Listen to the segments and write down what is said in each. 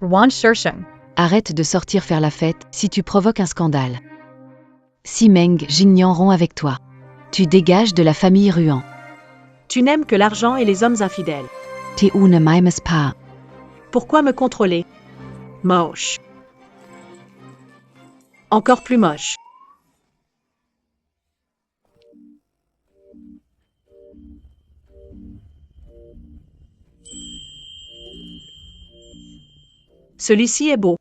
Wan Shisheng. Arrête de sortir faire la fête si tu provoques un scandale. Si Meng Jingnian rompt avec toi, tu dégages de la famille Ruan. Tu n'aimes que l'argent et les hommes infidèles. Tu ne m'aimes pas. Pourquoi me contrôler? Moche. Encore plus moche. Celui-ci est beau.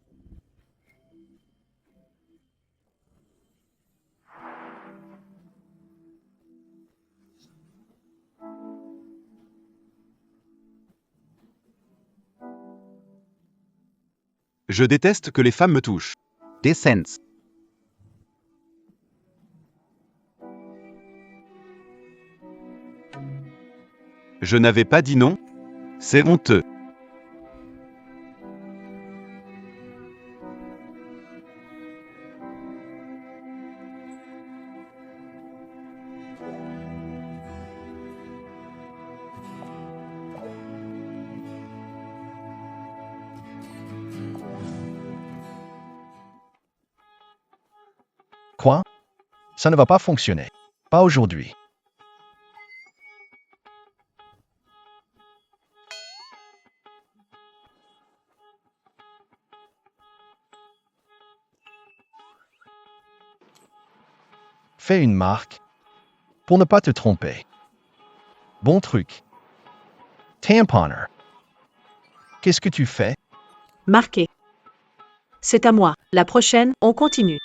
Je déteste que les femmes me touchent. Dissens. Je n'avais pas dit non. C'est honteux. Quoi? Ça ne va pas fonctionner. Pas aujourd'hui. Fais une marque pour ne pas te tromper. Bon truc. Tamponner. Qu'est-ce que tu fais? Marqué. C'est à moi. La prochaine, on continue.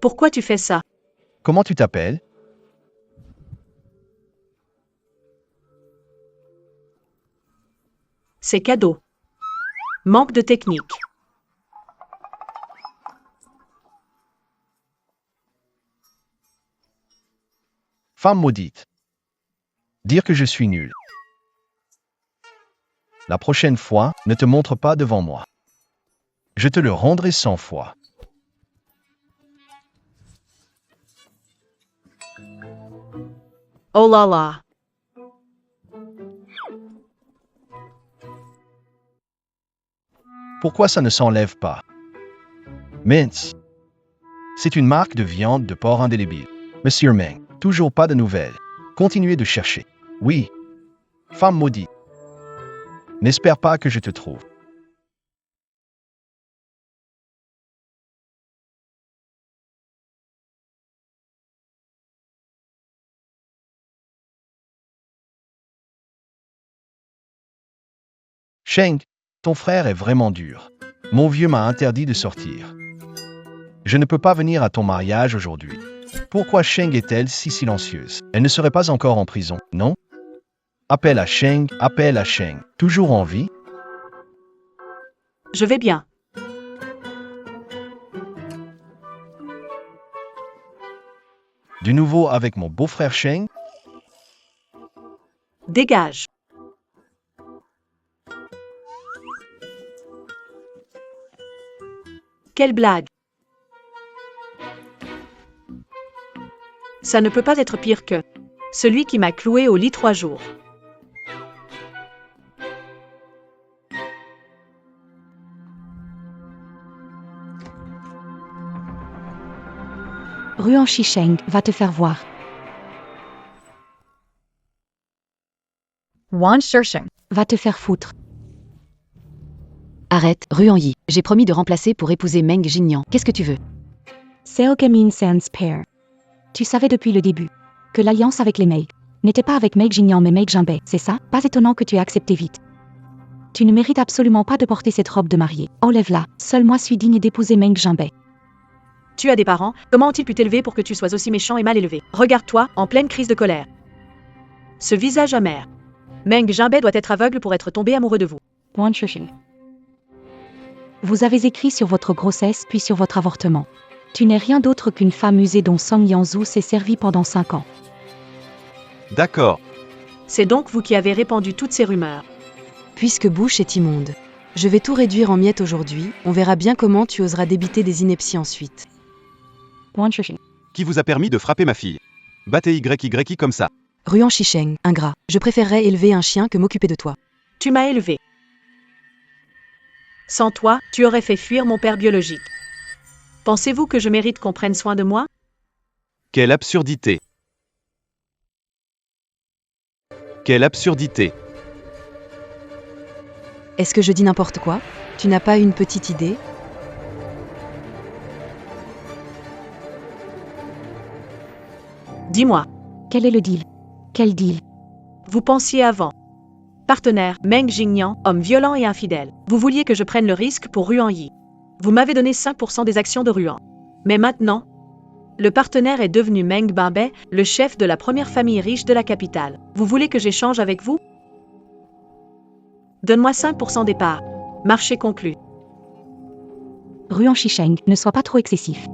Pourquoi tu fais ça? Comment tu t'appelles? C'est cadeau. Manque de technique. Femme maudite. Dire que je suis nul. La prochaine fois, ne te montre pas devant moi. Je te le rendrai 100 fois. Oh là là. Pourquoi ça ne s'enlève pas? Mince. C'est une marque de viande de porc indélébile. Monsieur Meng, toujours pas de nouvelles. Continuez de chercher. Oui. Femme maudite. N'espère pas que je te trouve. Sheng, ton frère est vraiment dur. Mon vieux m'a interdit de sortir. Je ne peux pas venir à ton mariage aujourd'hui. Pourquoi Sheng est-elle si silencieuse? Elle ne serait pas encore en prison, non? Appelle à Sheng, appelle à Sheng. Toujours en vie? Je vais bien. Du nouveau avec mon beau-frère Sheng? Dégage. Quelle blague. Ça ne peut pas être pire que celui qui m'a cloué au lit 3 jours. Ruan Shisheng va te faire voir. Wan Shisheng. Va te faire foutre. Arrête, Ruan Yi. J'ai promis de remplacer pour épouser Meng Jingnian. Qu'est-ce que tu veux? Seogamin Sans Pair. Tu savais depuis le début que l'alliance avec les Mei n'était pas avec Meng Jingnian mais Meng Jianbei, c'est ça? Pas étonnant que tu aies accepté vite. Tu ne mérites absolument pas de porter cette robe de mariée. Enlève-la, seul moi suis digne d'épouser Meng Jianbei. Tu as des parents, comment ont-ils pu t'élever pour que tu sois aussi méchant et mal élevé? Regarde-toi, en pleine crise de colère. Ce visage amer. Meng Jianbei doit être aveugle pour être tombé amoureux de vous. Wan Shisheng. Vous avez écrit sur votre grossesse puis sur votre avortement. Tu n'es rien d'autre qu'une femme usée dont Song Yanzhu s'est servie pendant 5 ans. D'accord. C'est donc vous qui avez répandu toutes ces rumeurs. Puisque Bush est immonde. Je vais tout réduire en miettes aujourd'hui, on verra bien comment tu oseras débiter des inepties ensuite. Wan Shisheng. Qui vous a permis de frapper ma fille? Battez YYI comme ça. Ruan Shisheng, ingrat. Je préférerais élever un chien que m'occuper de toi. Tu m'as élevé. Sans toi, tu aurais fait fuir mon père biologique. Pensez-vous que je mérite qu'on prenne soin de moi? Quelle absurdité. Quelle absurdité. Est-ce que je dis n'importe quoi? Tu n'as pas une petite idée? Dis-moi, Quel est le deal? Quel deal? vous pensiez avant. Partenaire, Meng Jingnian, homme violent et infidèle. Vous vouliez que je prenne le risque pour Ruan Yi. Vous m'avez donné 5% des actions de Ruan. Mais maintenant, le partenaire est devenu Meng Binbei, le chef de la première famille riche de la capitale. Vous voulez que j'échange avec vous? Donne-moi 5% des parts. Marché conclu. Ruan Shisheng, ne sois pas trop excessif.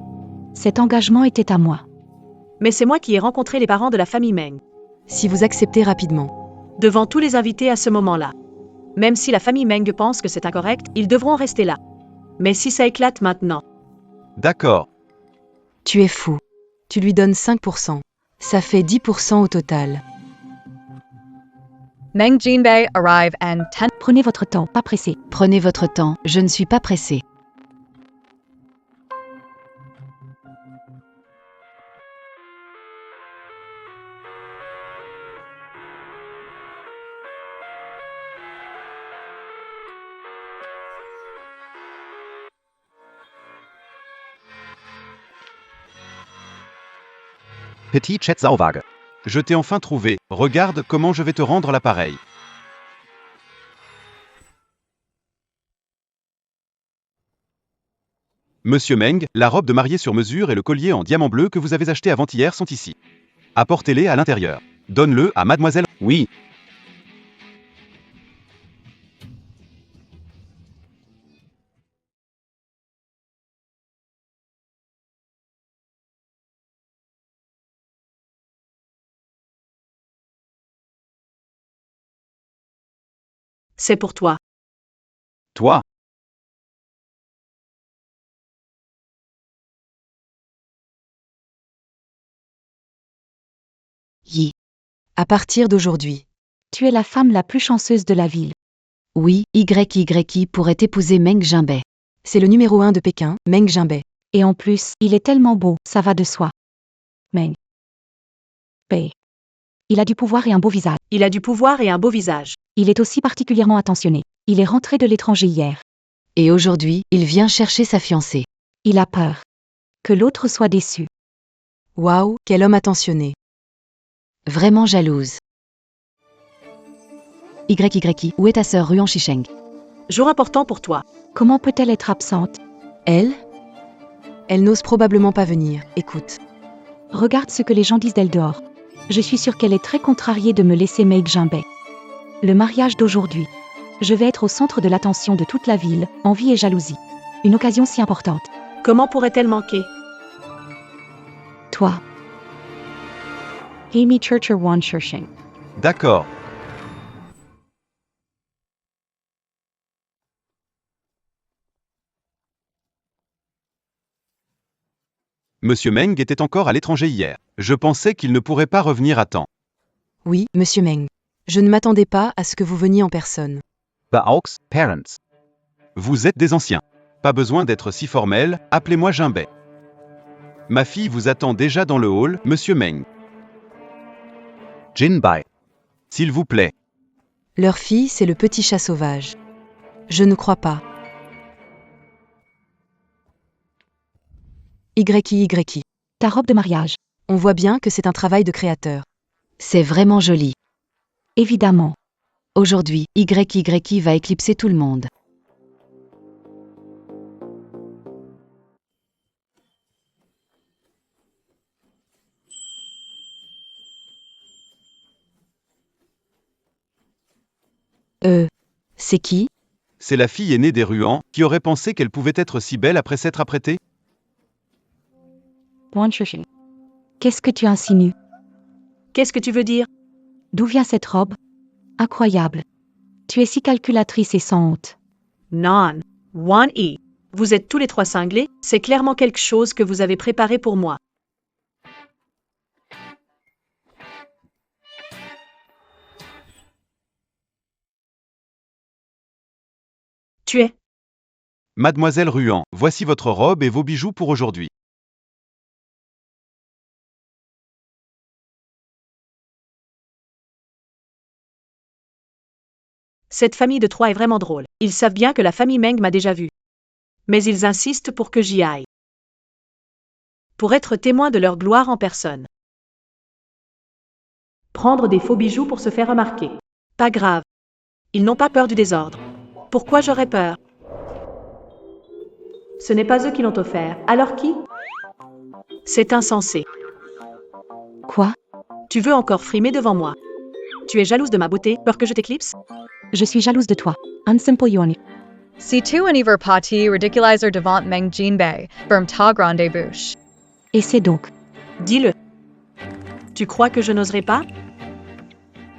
Cet engagement était à moi. Mais c'est moi qui ai rencontré les parents de la famille Meng. Si vous acceptez rapidement. Devant tous les invités à ce moment-là. Même si la famille Meng pense que c'est incorrect, ils devront rester là. Mais si ça éclate maintenant, D'accord. Tu es fou. Tu lui donnes 5%. Ça fait 10% au total. Meng Jinbei arrive and 10. Prenez votre temps, pas pressé. Prenez votre temps, je ne suis pas pressée. Petit Chet Sauwage. Je t'ai enfin trouvé. Regarde comment je vais te rendre l'appareil. Monsieur Meng, la robe de mariée sur mesure et le collier en diamant bleu que vous avez acheté avant-hier sont ici. Apportez-les à l'intérieur. Donne-le à mademoiselle. Oui. c'est pour toi. Toi. Yi. À partir d'aujourd'hui. Tu es la femme la plus chanceuse de la ville. Oui, YYI pourrait épouser Meng Jinbei. C'est le numéro 1 de Pékin, Meng Jinbei. Et en plus, il est tellement beau, ça va de soi. Meng. Bei. Il a du pouvoir et un beau visage. Il a du pouvoir et un beau visage. Il est aussi particulièrement attentionné. Il est rentré de l'étranger hier. Et aujourd'hui, il vient chercher sa fiancée. Il a peur. Que l'autre soit déçu. Waouh, quel homme attentionné. Vraiment jalouse. YYI, où est ta sœur Ruan Shisheng? Jour important pour toi. Comment peut-elle être absente? Elle n'ose probablement pas venir, écoute. Regarde ce que les gens disent d'elle dehors. Je suis sûre qu'elle est très contrariée de me laisser Meng Jinbei. Le mariage d'aujourd'hui. Je vais être au centre de l'attention de toute la ville, envie et jalousie. Une occasion si importante. Comment pourrait-elle manquer? Toi. Amy Churcher Wan Shisheng. D'accord. Monsieur Meng était encore à l'étranger hier. Je pensais qu'il ne pourrait pas revenir à temps. Oui, monsieur Meng. Je ne m'attendais pas à ce que vous veniez en personne. Aux parents. Vous êtes des anciens. Pas besoin d'être si formel, appelez-moi Jinbei. Ma fille vous attend déjà dans le hall, monsieur Meng. Jinbei. S'il vous plaît. Leur fille, c'est le petit chat sauvage. Je ne crois pas. YYI. Ta robe de mariage. On voit bien que c'est un travail de créateur. C'est vraiment joli. Évidemment. Aujourd'hui, YYI va éclipser tout le monde. C'est qui? C'est la fille aînée des Ruans, qui aurait pensé qu'elle pouvait être si belle après s'être apprêtée? Wan Shisheng. Qu'est-ce que tu insinues? Qu'est-ce que tu veux dire? D'où vient cette robe? Incroyable. Tu es si calculatrice et sans honte. Non. Wan Yi. Vous êtes tous les trois cinglés, c'est clairement quelque chose que vous avez préparé pour moi. Tu es. Mademoiselle Ruan, voici votre robe et vos bijoux pour aujourd'hui. Cette famille de 3 est vraiment drôle. Ils savent bien que la famille Meng m'a déjà vue. Mais ils insistent pour que j'y aille. Pour être témoin de leur gloire en personne. Prendre des faux bijoux pour se faire remarquer. Pas grave. Ils n'ont pas peur du désordre. Pourquoi j'aurais peur? Ce n'est pas eux qui l'ont offert. Alors qui? C'est insensé. Quoi? Tu veux encore frimer devant moi? Tu es jalouse de ma beauté, peur que je t'éclipse? Je suis jalouse de toi. Un simple yoni. Si tu univer parti ridiculiser devant Meng Jinbei, berm ta grande bouche. Et c'est donc. Dis-le. Tu crois que je n'oserais pas?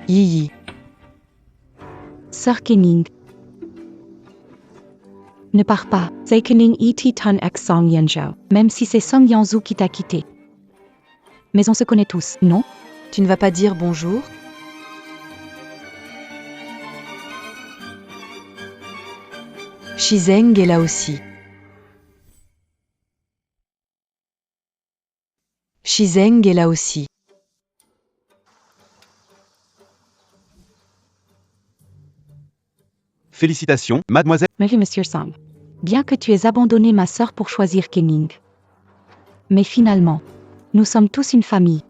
Yi Yi. Sœur Kening. Ne pars pas. Zai Kening iti ton ex Song Yanzhou. Même si c'est Song Yanzhou qui t'a quitté. Mais on se connaît tous, non? Tu ne vas pas dire bonjour? Shizeng est là aussi. Shizeng est là aussi. Félicitations, mademoiselle. Mais Monsieur Song. Bien que tu aies abandonné ma sœur pour choisir Kening. Mais finalement, nous sommes tous une famille.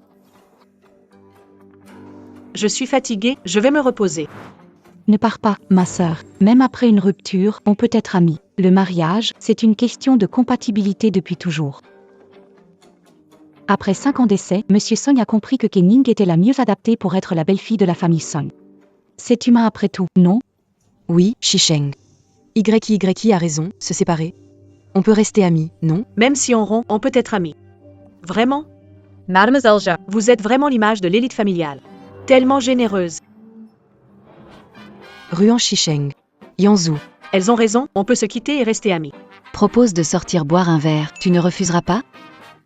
Je suis fatiguée, je vais me reposer. Ne pars pas, ma sœur. Même après une rupture, on peut être amis. Le mariage, c'est une question de compatibilité depuis toujours. Après 5 ans d'essai, Monsieur Song a compris que Kening était la mieux adaptée pour être la belle-fille de la famille Song. C'est humain après tout, non? Oui, Shisheng. YY a raison, se séparer. On peut rester amis, non? Même si on rompt, on peut être amis. Vraiment? Mademoiselle Zhao. Vous êtes vraiment l'image de l'élite familiale. Tellement généreuse. Ruan Shisheng. Yanzhou. Elles ont raison, on peut se quitter et rester amis. Propose de sortir boire un verre, tu ne refuseras pas?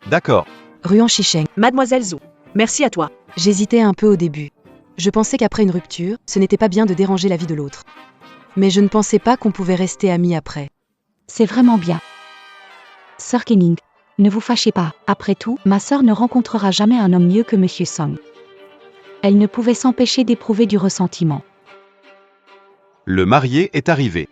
D'accord. Ruan Shisheng. Mademoiselle Zhou. Merci à toi. J'hésitais un peu au début. Je pensais qu'après une rupture, ce n'était pas bien de déranger la vie de l'autre. Mais je ne pensais pas qu'on pouvait rester amis après. C'est vraiment bien. Sœur Kening, ne vous fâchez pas. Après tout, ma sœur ne rencontrera jamais un homme mieux que Monsieur Song. Elle ne pouvait s'empêcher d'éprouver du ressentiment. Le marié est arrivé.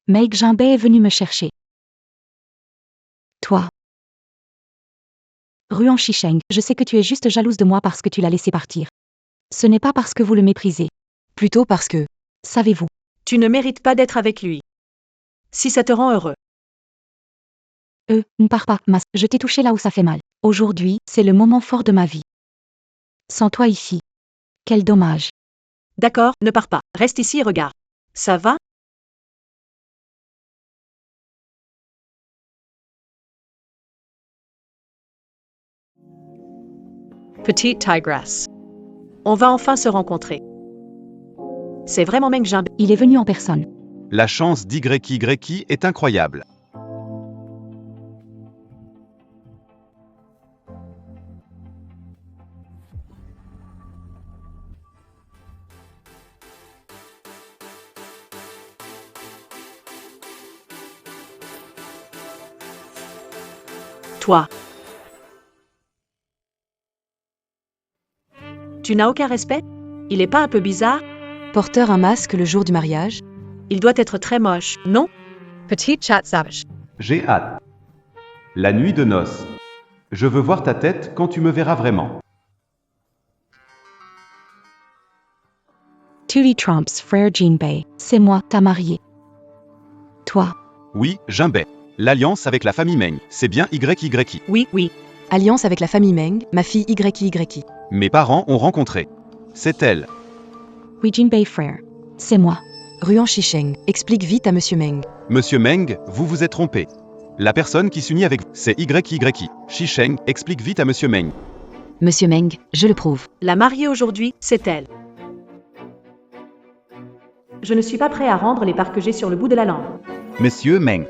Mei Jinbei est venu me chercher. Toi. Ruan Shisheng, je sais que tu es juste jalouse de moi parce que tu l'as laissé partir. Ce n'est pas parce que vous le méprisez. Plutôt parce que, Savez-vous? Tu ne mérites pas d'être avec lui. Si ça te rend heureux. Ne pars pas, je t'ai touché là où ça fait mal. Aujourd'hui, c'est le moment fort de ma vie. Sans toi ici. Quel dommage. D'accord, ne pars pas. Reste ici et regarde. Ça va? Petite tigresse. On va enfin se rencontrer. C'est vraiment Meng Jinbei. Il est venu en personne. La chance d'YY est incroyable. Toi. Tu n'as aucun respect? Il est pas un peu bizarre? porteur un masque le jour du mariage? Il doit être très moche, non? Petite chat savage. J'ai hâte. La nuit de noces. Je veux voir ta tête quand tu me verras vraiment. Tuli Trumps, frère Jinbei, c'est moi, ta mariée. Toi. Oui, Jinbei. L'alliance avec la famille Meng, c'est bien YY. Oui, oui. Alliance avec la famille Meng, ma fille YY. Mes parents ont rencontré. C'est elle. Oui, Jinbei frère. C'est moi. Ruan Shisheng, explique vite à Monsieur Meng. Monsieur Meng, vous vous êtes trompé. La personne qui s'unit avec vous, c'est YYI. Shisheng, explique vite à Monsieur Meng. Monsieur Meng, je le prouve. La mariée aujourd'hui, c'est elle. Je ne suis pas prêt à rendre les parts que j'ai sur le bout de la langue. Monsieur Meng.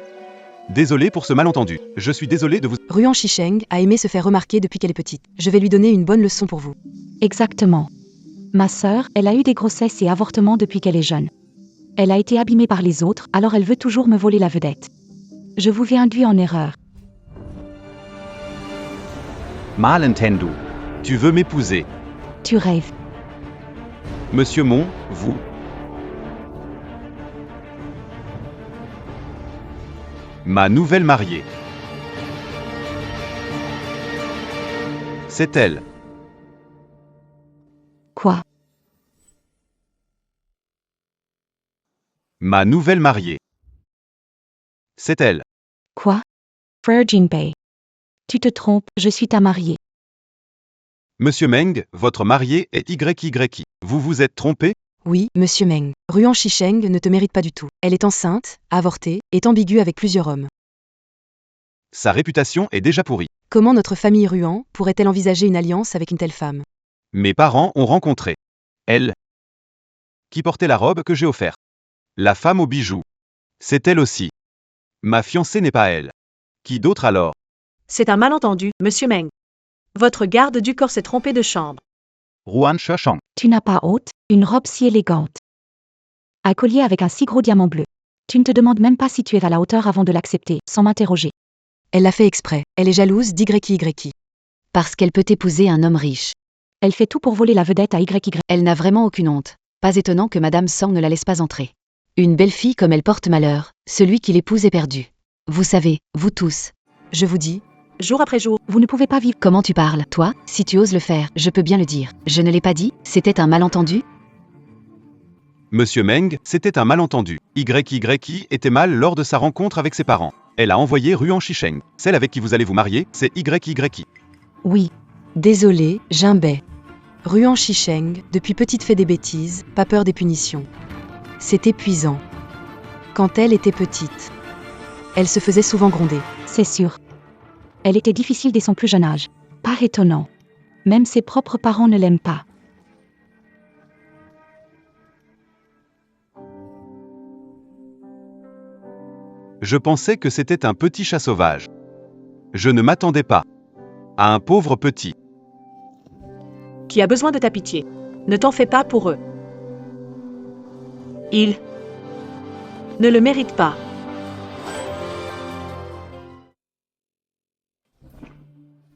Désolé pour ce malentendu. Je suis désolé de vous... Ruan Shisheng a aimé se faire remarquer depuis qu'elle est petite. Je vais lui donner une bonne leçon pour vous. Exactement. Ma sœur, elle a eu des grossesses et avortements depuis qu'elle est jeune. Elle a été abîmée par les autres, alors elle veut toujours me voler la vedette. Je vous ai induit en erreur. Malentendu. Tu veux m'épouser. Tu rêves. Monsieur Mon, vous... Ma nouvelle mariée. C'est elle. Quoi? Ma nouvelle mariée. C'est elle. Quoi? Frère Jinbei. Tu te trompes, je suis ta mariée. Monsieur Meng, votre mariée est YYI. Vous vous êtes trompé? Oui, Monsieur Meng. Ruan Shisheng ne te mérite pas du tout. Elle est enceinte, avortée, est ambiguë avec plusieurs hommes. Sa réputation est déjà pourrie. Comment notre famille Ruan pourrait-elle envisager une alliance avec une telle femme? Mes parents ont rencontré elle, qui portait la robe que j'ai offerte. La femme aux bijoux. C'est elle aussi. Ma fiancée n'est pas elle. Qui d'autre alors? C'est un malentendu, Monsieur Meng. Votre garde du corps s'est trompé de chambre. Ruan Shisheng. Tu n'as pas honte, une robe si élégante. Un collier avec un si gros diamant bleu. Tu ne te demandes même pas si tu es à la hauteur avant de l'accepter, sans m'interroger. Elle l'a fait exprès. Elle est jalouse d'YYI. Parce qu'elle peut épouser un homme riche. Elle fait tout pour voler la vedette à YY. Elle n'a vraiment aucune honte. Pas étonnant que Madame Song ne la laisse pas entrer. Une belle fille comme elle porte malheur, celui qui l'épouse est perdu. Vous savez, vous tous. Je vous dis, Jour après jour, Vous ne pouvez pas vivre. Comment tu parles, toi? Si tu oses le faire, je peux bien le dire. Je ne l'ai pas dit, c'était un malentendu? Monsieur Meng, c'était un malentendu. YYI était mal lors de sa rencontre avec ses parents. Elle a envoyé Ruan Shisheng. Celle avec qui vous allez vous marier, c'est YYI. Oui. désolé, Jinbei. Ruan Shisheng, depuis petite fait des bêtises, pas peur des punitions. C'est épuisant. Quand elle était petite, elle se faisait souvent gronder. C'est sûr. Elle était difficile dès son plus jeune âge. Pas étonnant. Même ses propres parents ne l'aiment pas. Je pensais que c'était un petit chat sauvage. Je ne m'attendais pas à un pauvre petit. qui a besoin de ta pitié. Ne t'en fais pas pour eux. Ils ne le méritent pas.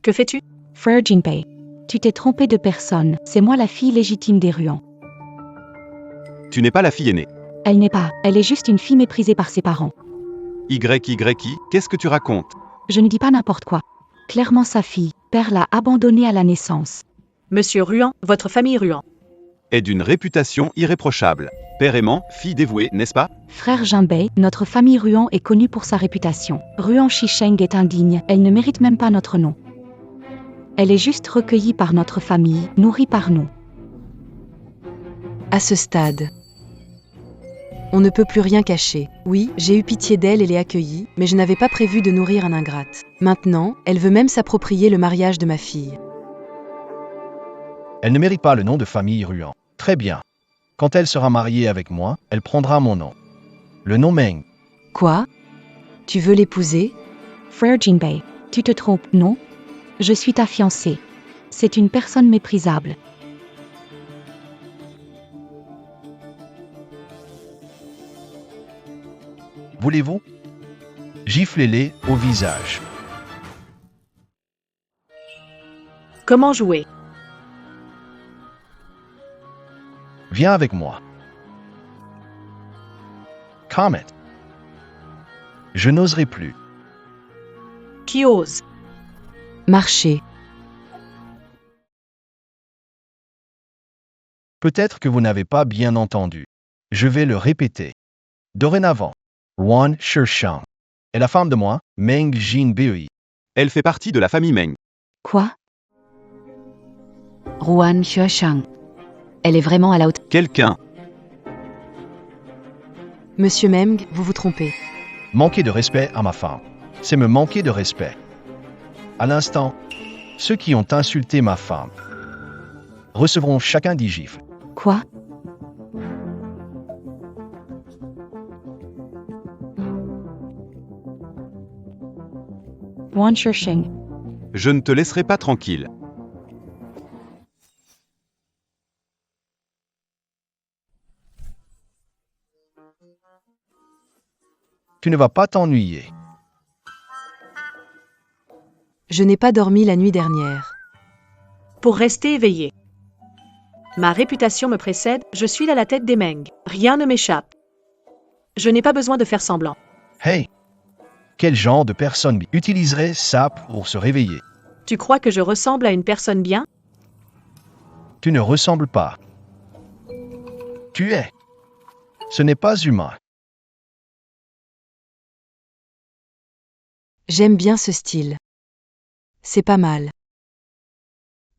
Que fais-tu? Frère Jinbei. Tu t'es trompé de personne, c'est moi la fille légitime des Ruan. Tu n'es pas la fille aînée. Elle n'est pas, elle est juste une fille méprisée par ses parents. YYI, qu'est-ce que tu racontes? Je ne dis pas n'importe quoi. Clairement sa fille, père l'a abandonnée à la naissance. Monsieur Ruan, votre famille Ruan. Est d'une réputation irréprochable. Père aimant, fille dévouée, n'est-ce pas? Frère Jinbei, notre famille Ruan est connue pour sa réputation. Ruan Shisheng est indigne, elle ne mérite même pas notre nom. Elle est juste recueillie par notre famille, nourrie par nous. À ce stade, on ne peut plus rien cacher. Oui, j'ai eu pitié d'elle et l'ai accueillie, mais je n'avais pas prévu de nourrir un ingrate. Maintenant, elle veut même s'approprier le mariage de ma fille. Elle ne mérite pas le nom de famille Ruan. Très bien. Quand elle sera mariée avec moi, elle prendra mon nom. Le nom Meng. Quoi? Tu veux l'épouser? Frère Jinbei, tu te trompes, non? Je suis ta fiancée. C'est une personne méprisable. Voulez-vous? Giflez-les au visage. Comment jouer? Viens avec moi. Comet. Je n'oserai plus. Qui ose? Marcher. Peut-être que vous n'avez pas bien entendu. Je vais le répéter. Dorénavant, Ruan Shisheng est la femme de moi, Meng Jinbei. Elle fait partie de la famille Meng. Quoi? Ruan Shisheng. Elle est vraiment à la hauteur. Quelqu'un. Monsieur Meng, vous vous trompez. Manquez de respect à ma femme. C'est me manquer de respect. À l'instant, ceux qui ont insulté ma femme recevront chacun 10 gifles. Quoi? Wan Sheng. Je ne te laisserai pas tranquille. Tu ne vas pas t'ennuyer. Je n'ai pas dormi la nuit dernière. Pour rester éveillé. Ma réputation me précède, je suis à la tête des Meng. Rien ne m'échappe. Je n'ai pas besoin de faire semblant. Hey! Quel genre de personne utiliserait ça pour se réveiller? Tu crois que je ressemble à une personne bien? Tu ne ressembles pas. Tu es. Ce n'est pas humain. J'aime bien ce style. C'est pas mal.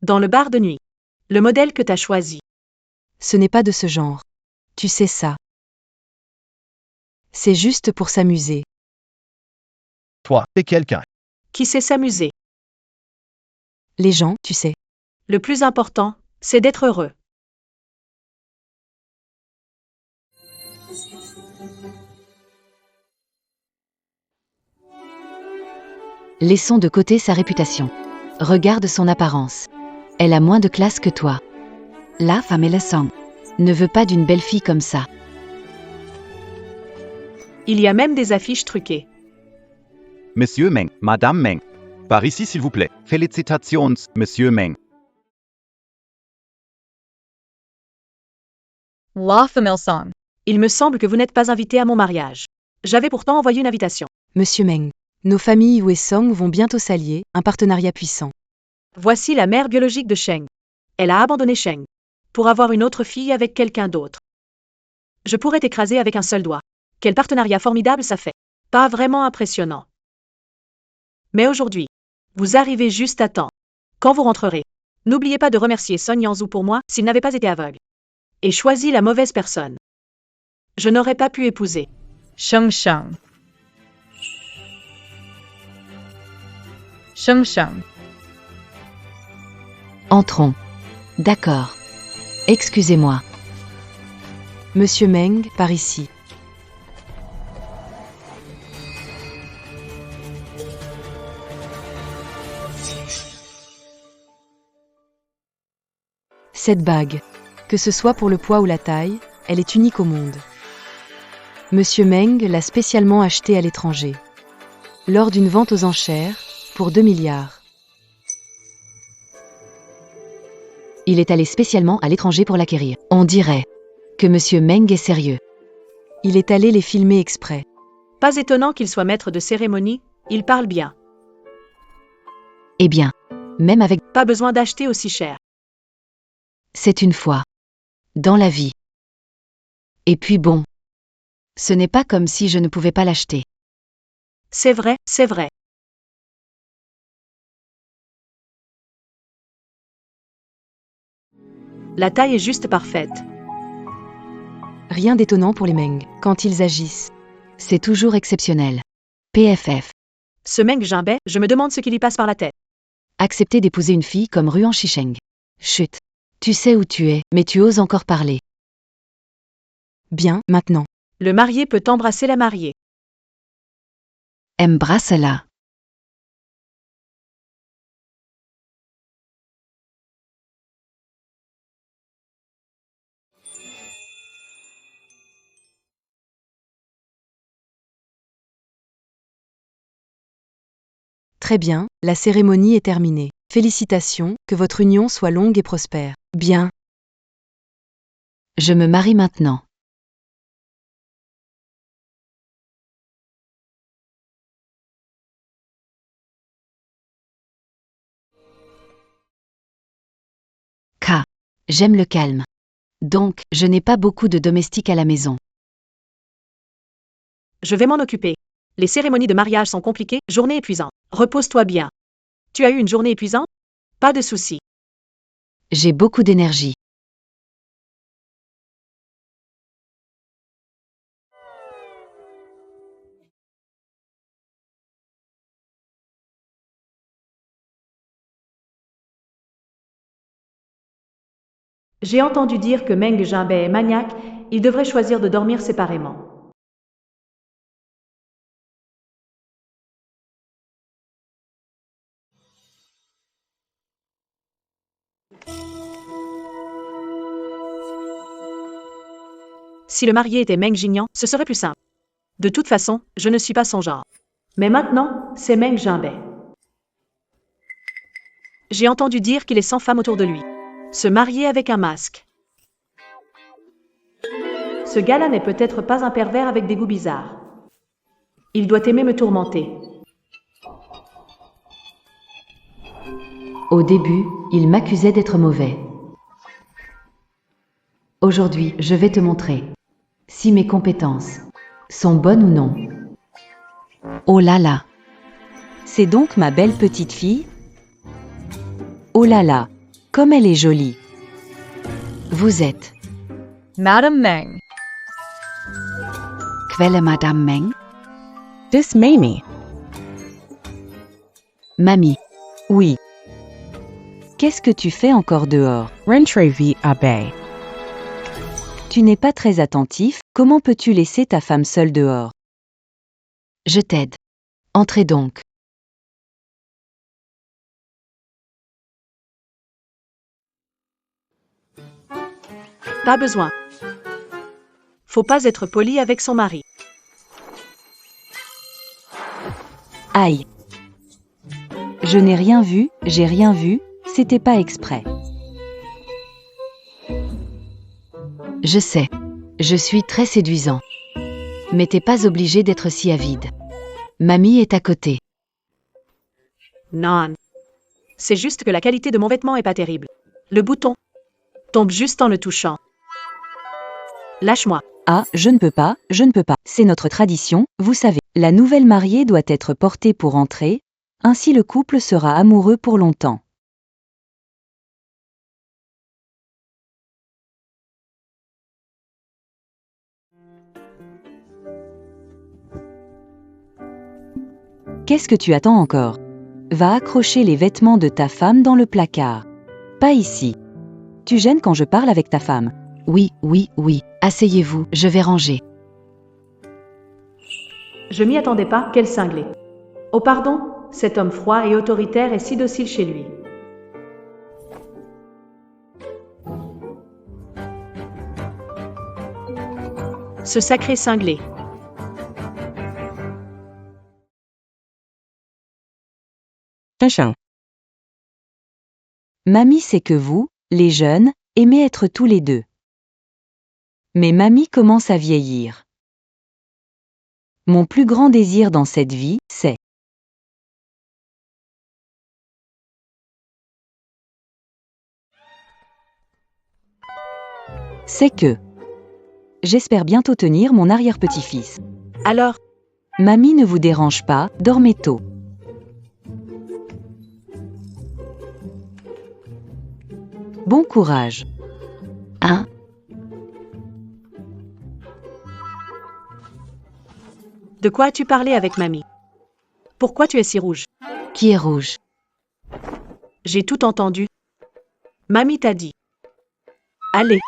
Dans le bar de nuit. Le modèle que t'as choisi. Ce n'est pas de ce genre. Tu sais ça. C'est juste pour s'amuser. Toi, t'es quelqu'un. Qui sait s'amuser? Les gens, tu sais. Le plus important, c'est d'être heureux. Laissons de côté sa réputation. Regarde son apparence. Elle a moins de classe que toi. La femme est le sang. Ne veut pas d'une belle fille comme ça. Il y a même des affiches truquées. Monsieur Meng, Madame Meng. Par ici s'il vous plaît. Félicitations, Monsieur Meng. La Famille Song. Il me semble que vous n'êtes pas invité à mon mariage. J'avais pourtant envoyé une invitation. Monsieur Meng. Nos familles Wu et Song vont bientôt s'allier, un partenariat puissant. Voici la mère biologique de Sheng. Elle a abandonné Sheng pour avoir une autre fille avec quelqu'un d'autre. Je pourrais t'écraser avec un seul doigt. Quel partenariat formidable ça fait. Pas vraiment impressionnant. Mais aujourd'hui, vous arrivez juste à temps. Quand vous rentrerez, n'oubliez pas de remercier Son Yanzhu pour moi s'il n'avait pas été aveugle. Et choisi la mauvaise personne. Je n'aurais pas pu épouser. Sheng Sheng. Sheng Sheng. Entrons. D'accord. Excusez-moi. Monsieur Meng, par ici. Cette bague, que ce soit pour le poids ou la taille, elle est unique au monde. Monsieur Meng l'a spécialement achetée à l'étranger. Lors d'une vente aux enchères, pour 2 milliards. Il est allé spécialement à l'étranger pour l'acquérir. On dirait que Monsieur Meng est sérieux. Il est allé les filmer exprès. Pas étonnant qu'il soit maître de cérémonie, il parle bien. Eh bien, même avec... Pas besoin d'acheter aussi cher. C'est une fois. Dans la vie. Et puis bon. Ce n'est pas comme si je ne pouvais pas l'acheter. C'est vrai, c'est vrai. La taille est juste parfaite. Rien d'étonnant pour les Meng, quand ils agissent. C'est toujours exceptionnel. PFF. Ce Meng Jianbei, je me demande ce qui lui passe par la tête. Accepter d'épouser une fille comme Ruan Shisheng. Chut. Tu sais où tu es, mais tu oses encore parler. Bien, maintenant. Le marié peut embrasser la mariée. Embrasse-la. Très bien, la cérémonie est terminée. Félicitations, que votre union soit longue et prospère. Bien. Je me marie maintenant. K. J'aime le calme. Donc, je n'ai pas beaucoup de domestiques à la maison. Je vais m'en occuper. Les cérémonies de mariage sont compliquées, journée épuisante. Repose-toi bien. Tu as eu une journée épuisante? Pas de souci. J'ai beaucoup d'énergie. J'ai entendu dire que Meng Jinbei est maniaque, ils devraient choisir de dormir séparément. Si le marié était Meng Jingyan, ce serait plus simple. De toute façon, je ne suis pas son genre. Mais maintenant, c'est Meng Jinbei. J'ai entendu dire qu'il est 100 femmes autour de lui. Se marier avec un masque. Ce gars-là n'est peut-être pas un pervers avec des goûts bizarres. Il doit aimer me tourmenter. Au début, il m'accusait d'être mauvais. Aujourd'hui, je vais te montrer si mes compétences sont bonnes ou non. Oh là là, C'est donc ma belle petite fille? Oh là là, comme elle est jolie. vous êtes Madam Meng. Quelle Madame Meng? This Mamie. Mamie, Oui. Qu'est-ce que tu fais encore dehors? Rentre vi abe. Tu n'es pas très attentif, comment peux-tu laisser ta femme seule dehors? je t'aide. Entrez donc. Pas besoin. Faut pas être poli avec son mari. Aïe. Je n'ai rien vu, j'ai rien vu, c'était pas exprès. Je sais, je suis très séduisant. Mais t'es pas obligé d'être si avide. Mamie est à côté. Non. C'est juste que la qualité de mon vêtement est pas terrible. Le bouton tombe juste en le touchant. Lâche-moi. Ah, je ne peux pas, c'est notre tradition, vous savez. La nouvelle mariée doit être portée pour entrer, ainsi le couple sera amoureux pour longtemps. Qu'est-ce que tu attends encore? Va accrocher les vêtements de ta femme dans le placard. Pas ici. Tu gênes quand je parle avec ta femme. Oui, oui, oui. Asseyez-vous, je vais ranger. Je m'y attendais pas, quel cinglé. Oh pardon, cet homme froid et autoritaire est si docile chez lui. Ce sacré cinglé. Chacun. Mamie sait que vous, les jeunes, aimez être tous les deux. Mais mamie commence à vieillir. Mon plus grand désir dans cette vie, c'est que j'espère bientôt tenir mon arrière-petit-fils. Alors, Mamie ne vous dérange pas, dormez tôt. Bon courage. Hein? de quoi as-tu parlé avec mamie? Pourquoi tu es si rouge? Qui est rouge? J'ai tout entendu. Mamie t'a dit. Allez,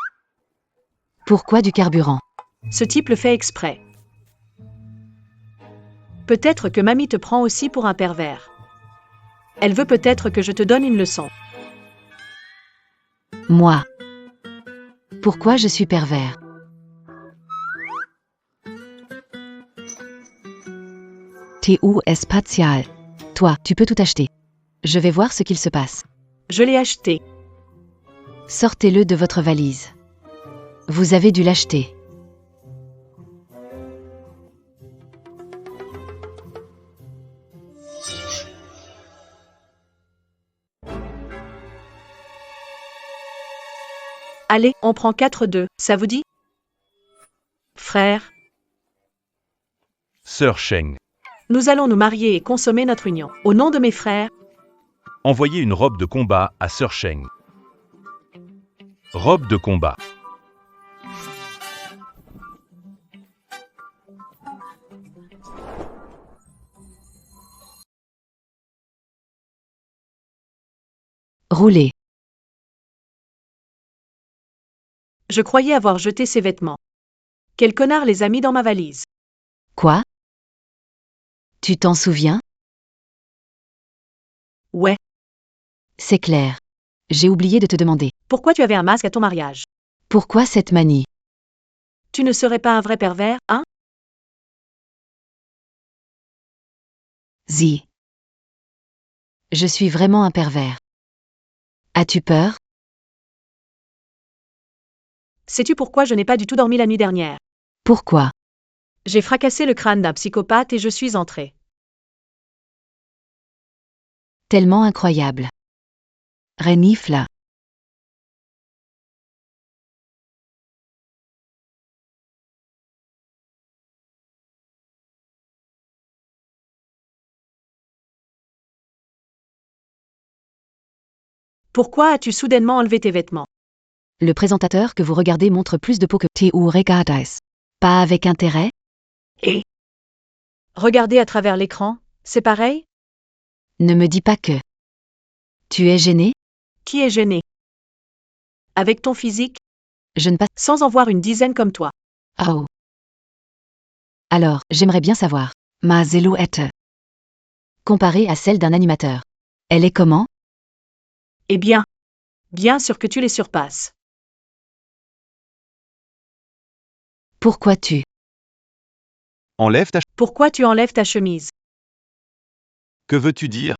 Pourquoi du carburant? ce type le fait exprès. Peut-être que mamie te prend aussi pour un pervers. Elle veut peut-être que je te donne une leçon. Moi. Pourquoi je suis pervers? Tu es spatial. Toi, tu peux tout acheter. Je vais voir ce qu'il se passe. Je l'ai acheté. Sortez-le de votre valise. Vous avez dû l'acheter. Allez, on prend 4-2, ça vous dit? Frère, Sœur Sheng. nous allons nous marier et consommer notre union. Au nom de mes frères, Envoyez une robe de combat à Sœur Sheng. Robe de combat. Roulez. Je croyais avoir jeté ces vêtements. Quel connard les a mis dans ma valise? Quoi? Tu t'en souviens? Ouais. C'est clair. J'ai oublié de te demander. Pourquoi tu avais un masque à ton mariage? Pourquoi cette manie? Tu ne serais pas un vrai pervers, hein? Zi. Je suis vraiment un pervers. As-tu peur? Sais-tu pourquoi je n'ai pas du tout dormi la nuit dernière? Pourquoi? J'ai fracassé le crâne d'un psychopathe et je suis entrée. Tellement incroyable. Renifle. Pourquoi as-tu soudainement enlevé tes vêtements? Le présentateur que vous regardez montre plus de peau que tu regardes. Pas avec intérêt? Et? Regarder à travers l'écran, c'est pareil? Ne me dis pas que. Tu es gêné? Qui est gêné? Avec ton physique? Je ne passe. Sans en voir une dizaine comme toi. Oh. Alors, j'aimerais bien savoir. Ma silhouette. Comparée à celle d'un animateur. Elle est comment? Eh bien. Bien sûr que tu les surpasses. Pourquoi tu? Enlève ta... Pourquoi tu enlèves ta chemise? Que veux-tu dire?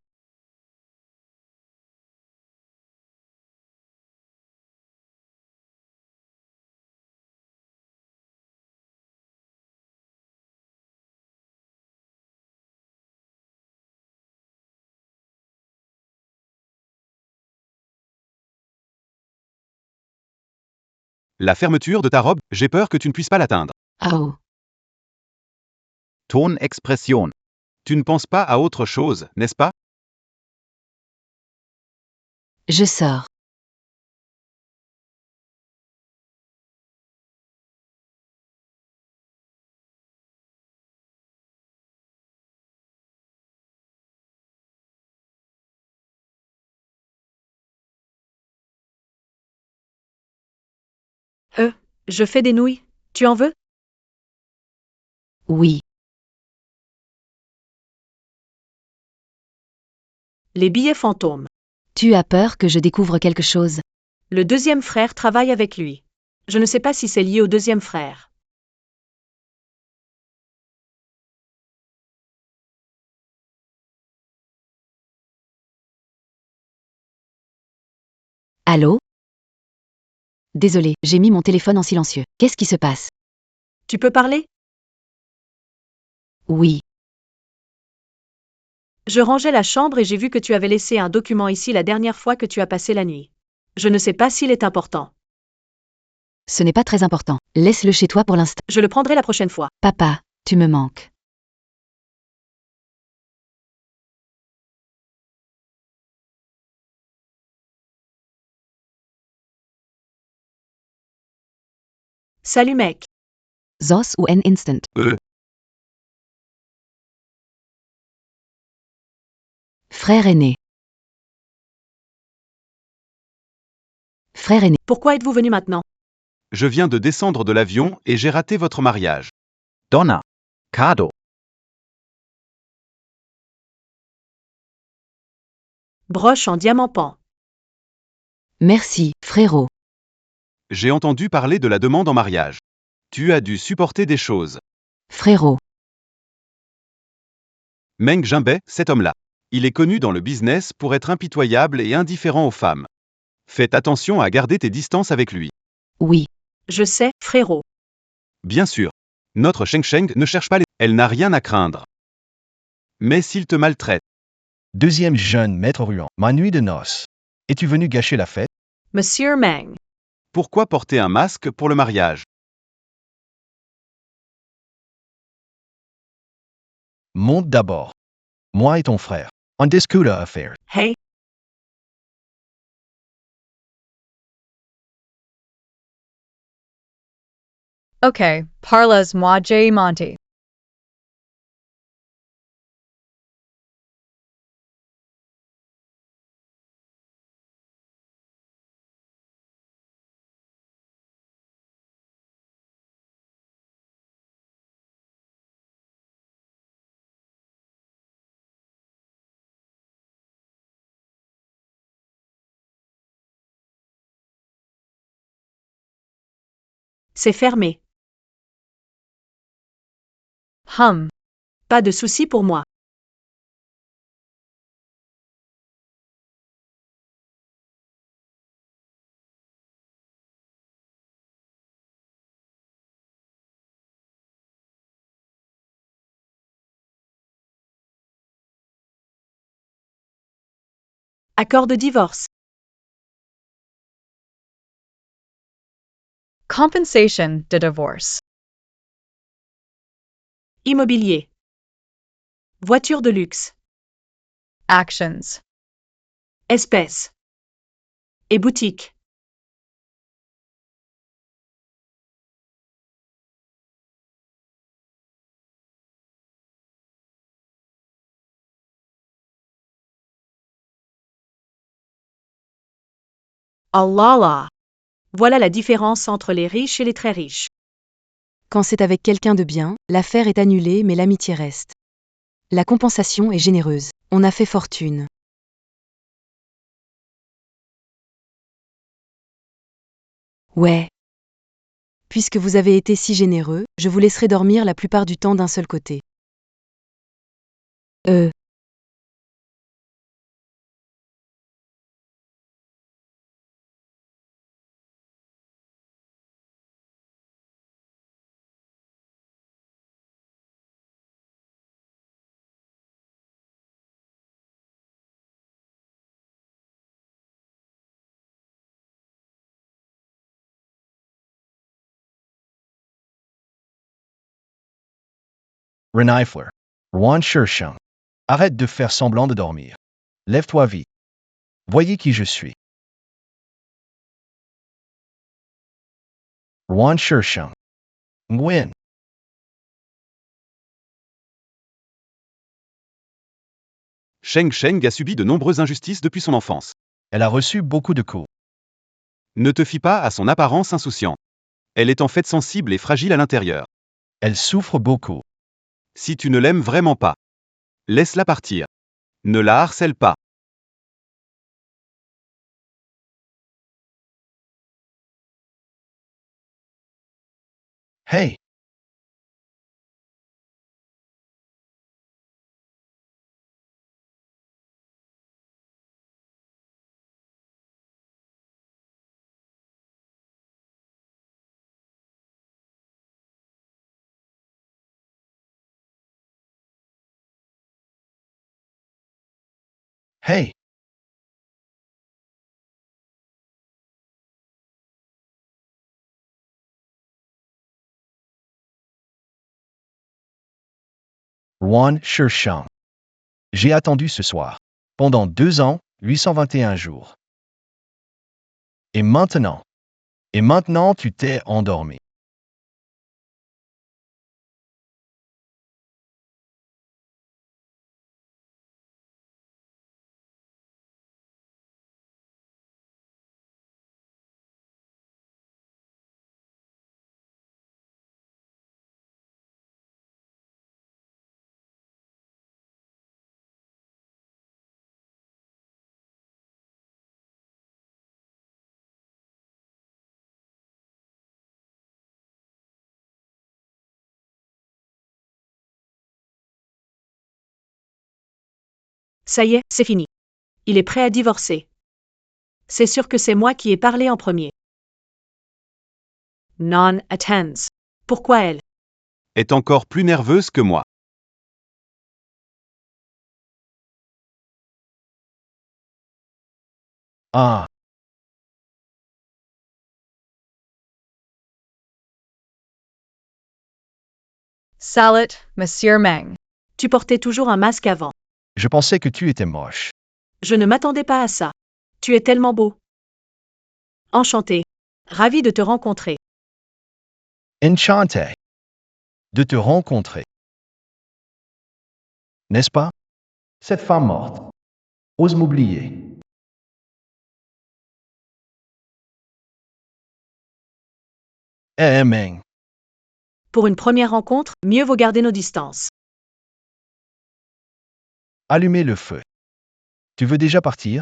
La fermeture de ta robe, j'ai peur que tu ne puisses pas l'atteindre. Oh. Tonexpression. Tu ne penses pas à autre chose, n'est-ce pas? Je sors. Je fais des nouilles. Tu en veux? Oui. Les billets fantômes. Tu as peur que je découvre quelque chose? Le deuxième frère travaille avec lui. Je ne sais pas si c'est lié au deuxième frère. Allô? Désolé, j'ai mis mon téléphone en silencieux. Qu'est-ce qui se passe? Tu peux parler? Oui. Je rangeais la chambre et j'ai vu que tu avais laissé un document ici la dernière fois que tu as passé la nuit. Je ne sais pas s'il est important. Ce n'est pas très important. Laisse-le chez toi pour l'instant. Je le prendrai la prochaine fois. Papa, tu me manques. Salut mec. Zos ou en instant. Frère aîné. Frère aîné. Pourquoi êtes-vous venu maintenant? Je viens de descendre de l'avion et j'ai raté votre mariage. Donna. Cadeau. Broche en diamant pan. Merci, frérot. J'ai entendu parler de la demande en mariage. Tu as dû supporter des choses. Frérot. Meng Jimbei, cet homme-là. Il est connu dans le business pour être impitoyable et indifférent aux femmes. Faites attention à garder tes distances avec lui. Oui. Je sais, frérot. Bien sûr. Notre Sheng Sheng ne cherche pas les... Elle n'a rien à craindre. Mais s'il te maltraite, Deuxième jeune maître Ruan. Ma nuit de noces. Es-tu venu gâcher la fête? Monsieur Meng. pourquoi porter un masque pour le mariage? Monte d'abord. Moi et ton frère. On discute affaire. Hey. Okay, parlas moi J Monty. C'est fermé. Pas de souci pour moi. Accord de divorce. Compensation de divorce. Immobilier. Voiture de luxe. Actions. Espèces. Et boutique. Allah là. Voilà la différence entre les riches et les très riches. Quand c'est avec quelqu'un de bien, l'affaire est annulée mais l'amitié reste. La compensation est généreuse. On a fait fortune. Ouais. Puisque vous avez été si généreux, je vous laisserai dormir la plupart du temps d'un seul côté. Renifler. Juan Shershang. Arrête de faire semblant de dormir. Lève-toi vite. Voyez qui je suis. Juan Shershang. Nguyen. Sheng Sheng a subi de nombreuses injustices depuis son enfance. Elle a reçu beaucoup de coups. Ne te fie pas à son apparence insouciante. Elle est en fait sensible et fragile à l'intérieur. Elle souffre beaucoup. Si tu ne l'aimes vraiment pas, laisse-la partir. Ne la harcèle pas. Hey! Hey! Juan Shershang. J'ai attendu ce soir. Pendant 2 ans, 821 jours. Et maintenant tu t'es endormi. Ça y est, c'est fini. Il est prêt à divorcer. C'est sûr que c'est moi qui ai parlé en premier. Non-attends. Pourquoi elle? Est encore plus nerveuse que moi. Ah! Salut, Monsieur Meng. Tu portais toujours un masque avant. Je pensais que tu étais moche. Je ne m'attendais pas à ça. Tu es tellement beau. Enchanté. Ravi de te rencontrer. Enchanté de te rencontrer. N'est-ce pas? Cette femme morte. Ose m'oublier. Meng. Pour une première rencontre, mieux vaut garder nos distances. Allumez le feu. Tu veux déjà partir?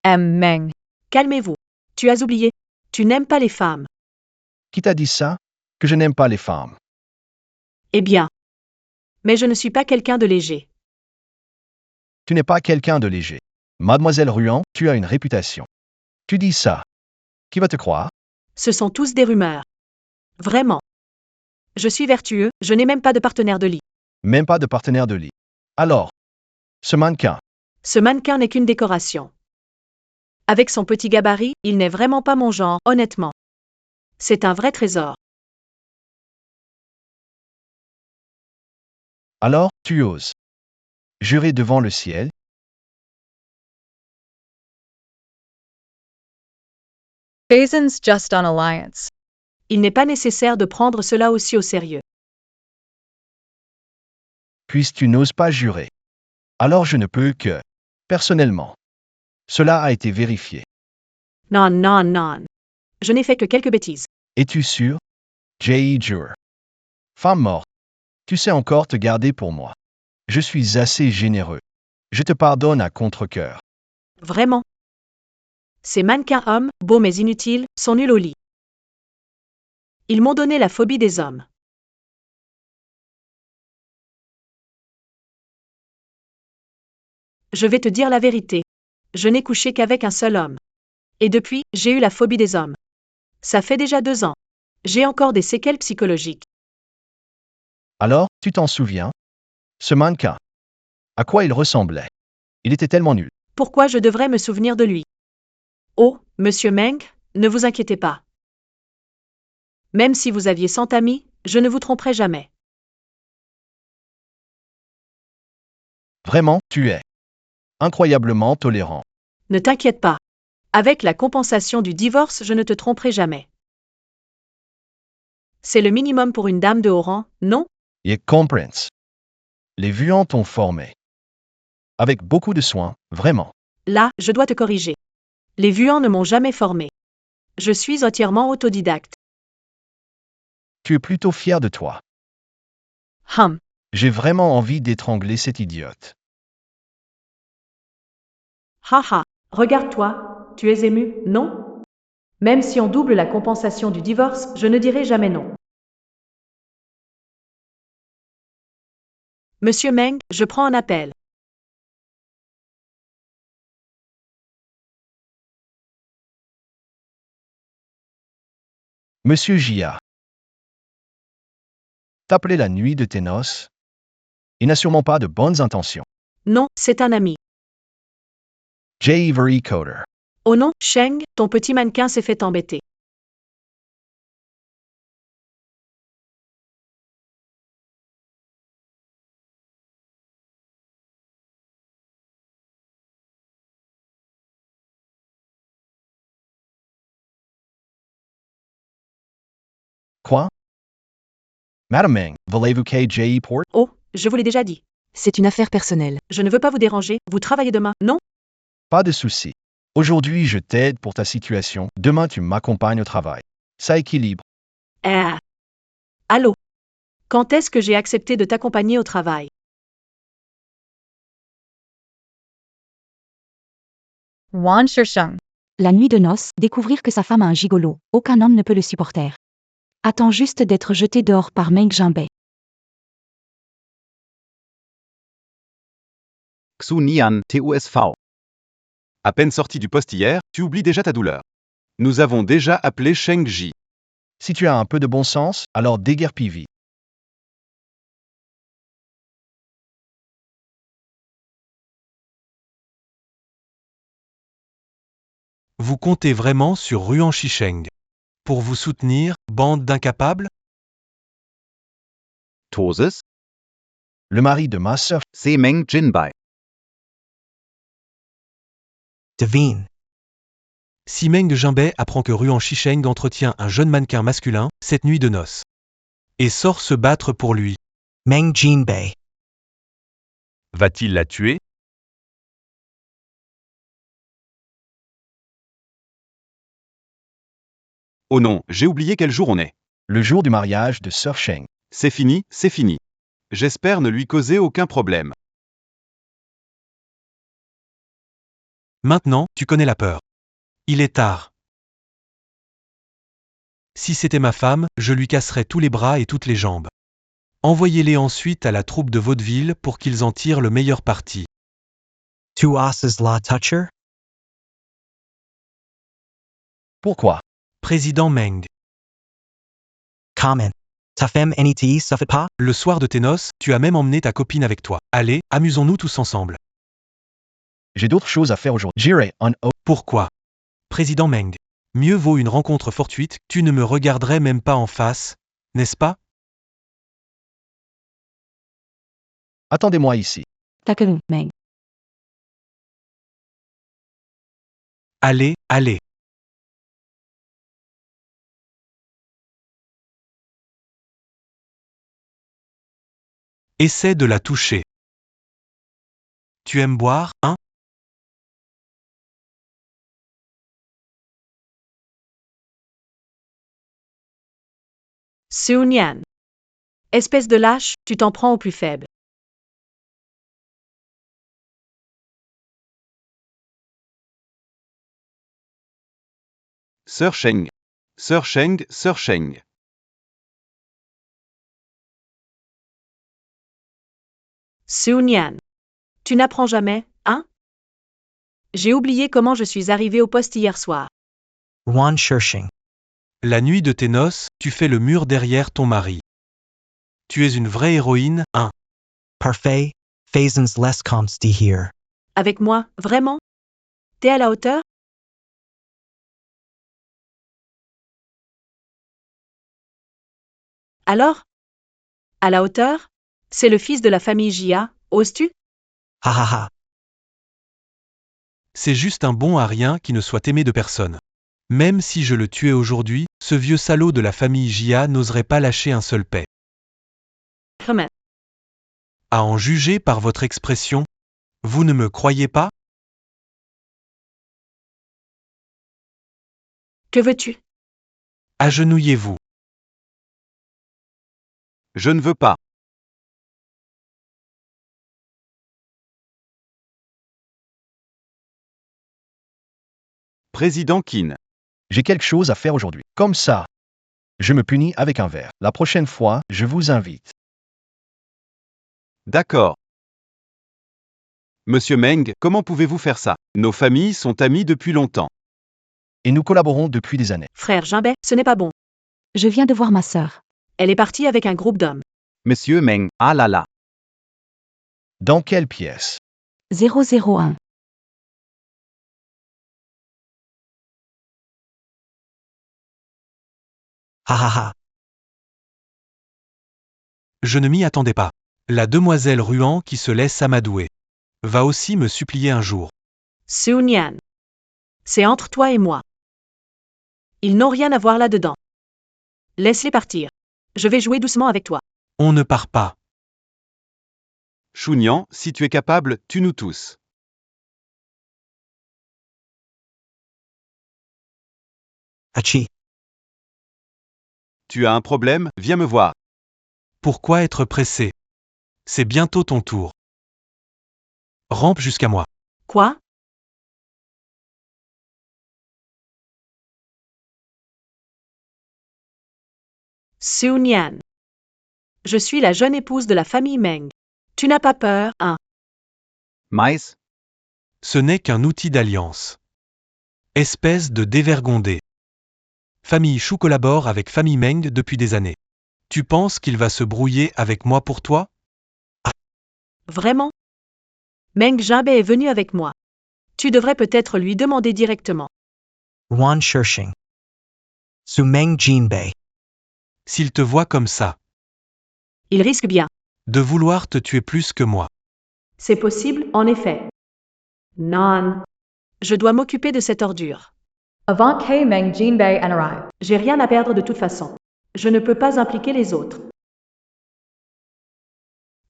Meng. Calmez-vous. Tu as oublié. Tu n'aimes pas les femmes. Qui t'a dit ça? Que je n'aime pas les femmes. Eh bien. Mais je ne suis pas quelqu'un de léger. Tu n'es pas quelqu'un de léger. Mademoiselle Ruan, tu as une réputation. Tu dis ça. Qui va te croire? Ce sont tous des rumeurs. Vraiment. Je suis vertueux, je n'ai même pas de partenaire de lit. Même pas de partenaire de lit. Alors, ce mannequin, Ce mannequin n'est qu'une décoration. Avec son petit gabarit, il n'est vraiment pas mon genre, honnêtement. C'est un vrai trésor. alors tu oses jurer devant le ciel? Basin's just on alliance. Il n'est pas nécessaire de prendre cela aussi au sérieux. Puisque tu n'oses pas jurer. Alors je ne peux que, personnellement. Cela a été vérifié. Non, non, non. Je n'ai fait que quelques bêtises. Es-tu sûr? J.E. jure. Femme morte. Tu sais encore te garder pour moi. Je suis assez généreux. Je te pardonne à contre-cœur. Vraiment. Ces mannequins hommes, beaux mais inutiles, sont nuls au lit. Ils m'ont donné la phobie des hommes. Je vais te dire la vérité. Je n'ai couché qu'avec un seul homme. Et depuis, j'ai eu la phobie des hommes. Ça fait déjà 2 ans. J'ai encore des séquelles psychologiques. Alors, tu t'en souviens? Ce mannequin. À quoi il ressemblait? Il était tellement nul. Pourquoi je devrais me souvenir de lui? Oh, monsieur Meng, ne vous inquiétez pas. Même si vous aviez 100 amis, je ne vous tromperai jamais. Vraiment, tu es incroyablement tolérant. Ne t'inquiète pas. Avec la compensation du divorce, je ne te tromperai jamais. C'est le minimum pour une dame de haut rang, non? Et comprends. Les vuants t'ont formé. Avec beaucoup de soin, vraiment. Là, je dois te corriger. Les vuants ne m'ont jamais formé. Je suis entièrement autodidacte. Tu es plutôt fier de toi. J'ai vraiment envie d'étrangler cette idiote. Haha, regarde-toi, tu es ému, non? Même si on double la compensation du divorce, je ne dirai jamais non. Monsieur Meng, je prends un appel. Monsieur Jia. T'appeler la nuit de tes noces? Il n'a sûrement pas de bonnes intentions. Non, c'est un ami. J. Avery Coder. Oh non, Sheng, ton petit mannequin s'est fait embêter. Quoi? Madame Meng, voulez-vous que J. porte? Oh, je vous l'ai déjà dit. C'est une affaire personnelle. Je ne veux pas vous déranger, vous travaillez demain, non? Pas de souci. Aujourd'hui, je t'aide pour ta situation. Demain, tu m'accompagnes au travail. Ça équilibre. Allô? Quand est-ce que j'ai accepté de t'accompagner au travail? Wan Shisheng. La nuit de noces, découvrir que sa femme a un gigolo, aucun homme ne peut le supporter. Attend juste d'être jeté dehors par Meng Jinbei. Xu Nian, TUSV. À peine sorti du poste hier, tu oublies déjà ta douleur. Nous avons déjà appelé Sheng Ji. Si tu as un peu de bon sens, alors déguerpis vite. Vous comptez vraiment sur Ruan Shisheng pour vous soutenir, bande d'incapables? Toses, Le mari de ma sœur, Meng Jinbai. Devine. Si Meng Jinbei apprend que Ruan Shisheng entretient un jeune mannequin masculin cette nuit de noces et sort se battre pour lui, Meng Jinbei Va-t-il la tuer? Oh non, j'ai oublié quel jour on est. le jour du mariage de Sœur Sheng. C'est fini, c'est fini. J'espère ne lui causer aucun problème. Maintenant, tu connais la peur. Il est tard. Si c'était ma femme, je lui casserais tous les bras et toutes les jambes. Envoyez-les ensuite à la troupe de vaudeville pour qu'ils en tirent le meilleur parti. Tu as la toucher? Pourquoi? Président Meng. Comment? Ta femme n'est suffit pas? Le soir de tes noces, tu as même emmené ta copine avec toi. Allez, amusons-nous tous ensemble. J'ai d'autres choses à faire aujourd'hui. J'irai en haut. Pourquoi? Président Meng. Mieux vaut une rencontre fortuite, tu ne me regarderais même pas en face, n'est-ce pas? Attendez-moi ici. D'accord, Meng. Allez, allez. Essaie de la toucher. Tu aimes boire, hein? Seunyan. Espèce de lâche, tu t'en prends au plus faible. Sœur Sheng. Sœur Sheng, Sœur Sheng. Seunyan. Tu n'apprends jamais, hein? J'ai oublié comment je suis arrivé au poste hier soir. Wan Shirshing. La nuit de tes noces, tu fais le mur derrière ton mari. Tu es une vraie héroïne, hein? Parfait, faisons les comps d'hier. Avec moi, vraiment? T'es à la hauteur? Alors? À la hauteur? C'est le fils de la famille Jia, oses-tu? Ha ha ha. C'est juste un bon à rien qui ne soit aimé de personne. Même si je le tuais aujourd'hui, ce vieux salaud de la famille Jia n'oserait pas lâcher un seul paix. Comment? À en juger par votre expression, vous ne me croyez pas? Que veux-tu? Agenouillez-vous. Je ne veux pas. Président Qin. J'ai quelque chose à faire aujourd'hui. Comme ça. Je me punis avec un verre. La prochaine fois, je vous invite. D'accord. Monsieur Meng, comment pouvez-vous faire ça? Nos familles sont amies depuis longtemps. Et nous collaborons depuis des années. Frère Jimbei, ce n'est pas bon. Je viens de voir ma sœur. Elle est partie avec un groupe d'hommes. Monsieur Meng, ah là là. Dans quelle pièce? 001. Ha ha ha. Je ne m'y attendais pas. La demoiselle Ruan qui se laisse amadouer. Va aussi me supplier un jour. Seunyan. C'est entre toi et moi. Ils n'ont rien à voir là-dedans. Laisse-les partir. Je vais jouer doucement avec toi. On ne part pas. Chunyan, si tu es capable, tue-nous tous. Hachi. Tu as un problème, viens me voir. Pourquoi être pressé? C'est bientôt ton tour. Rampe jusqu'à moi. Quoi? Seunyan. Je suis la jeune épouse de la famille Meng. Tu n'as pas peur, hein? Mais, Ce n'est qu'un outil d'alliance. Espèce de dévergondé. Famille Chou collabore avec famille Meng depuis des années. Tu penses qu'il va se brouiller avec moi pour toi? Vraiment? Meng Jimbei est venu avec moi. Tu devrais peut-être lui demander directement. Wan Shirshing. Su Meng Jinbei. S'il te voit comme ça, Il risque bien. de vouloir te tuer plus que moi. C'est possible, en effet. Non. Je dois m'occuper de cette ordure. Avant que Meng Jinbei en arrive. J'ai rien à perdre de toute façon. Je ne peux pas impliquer les autres.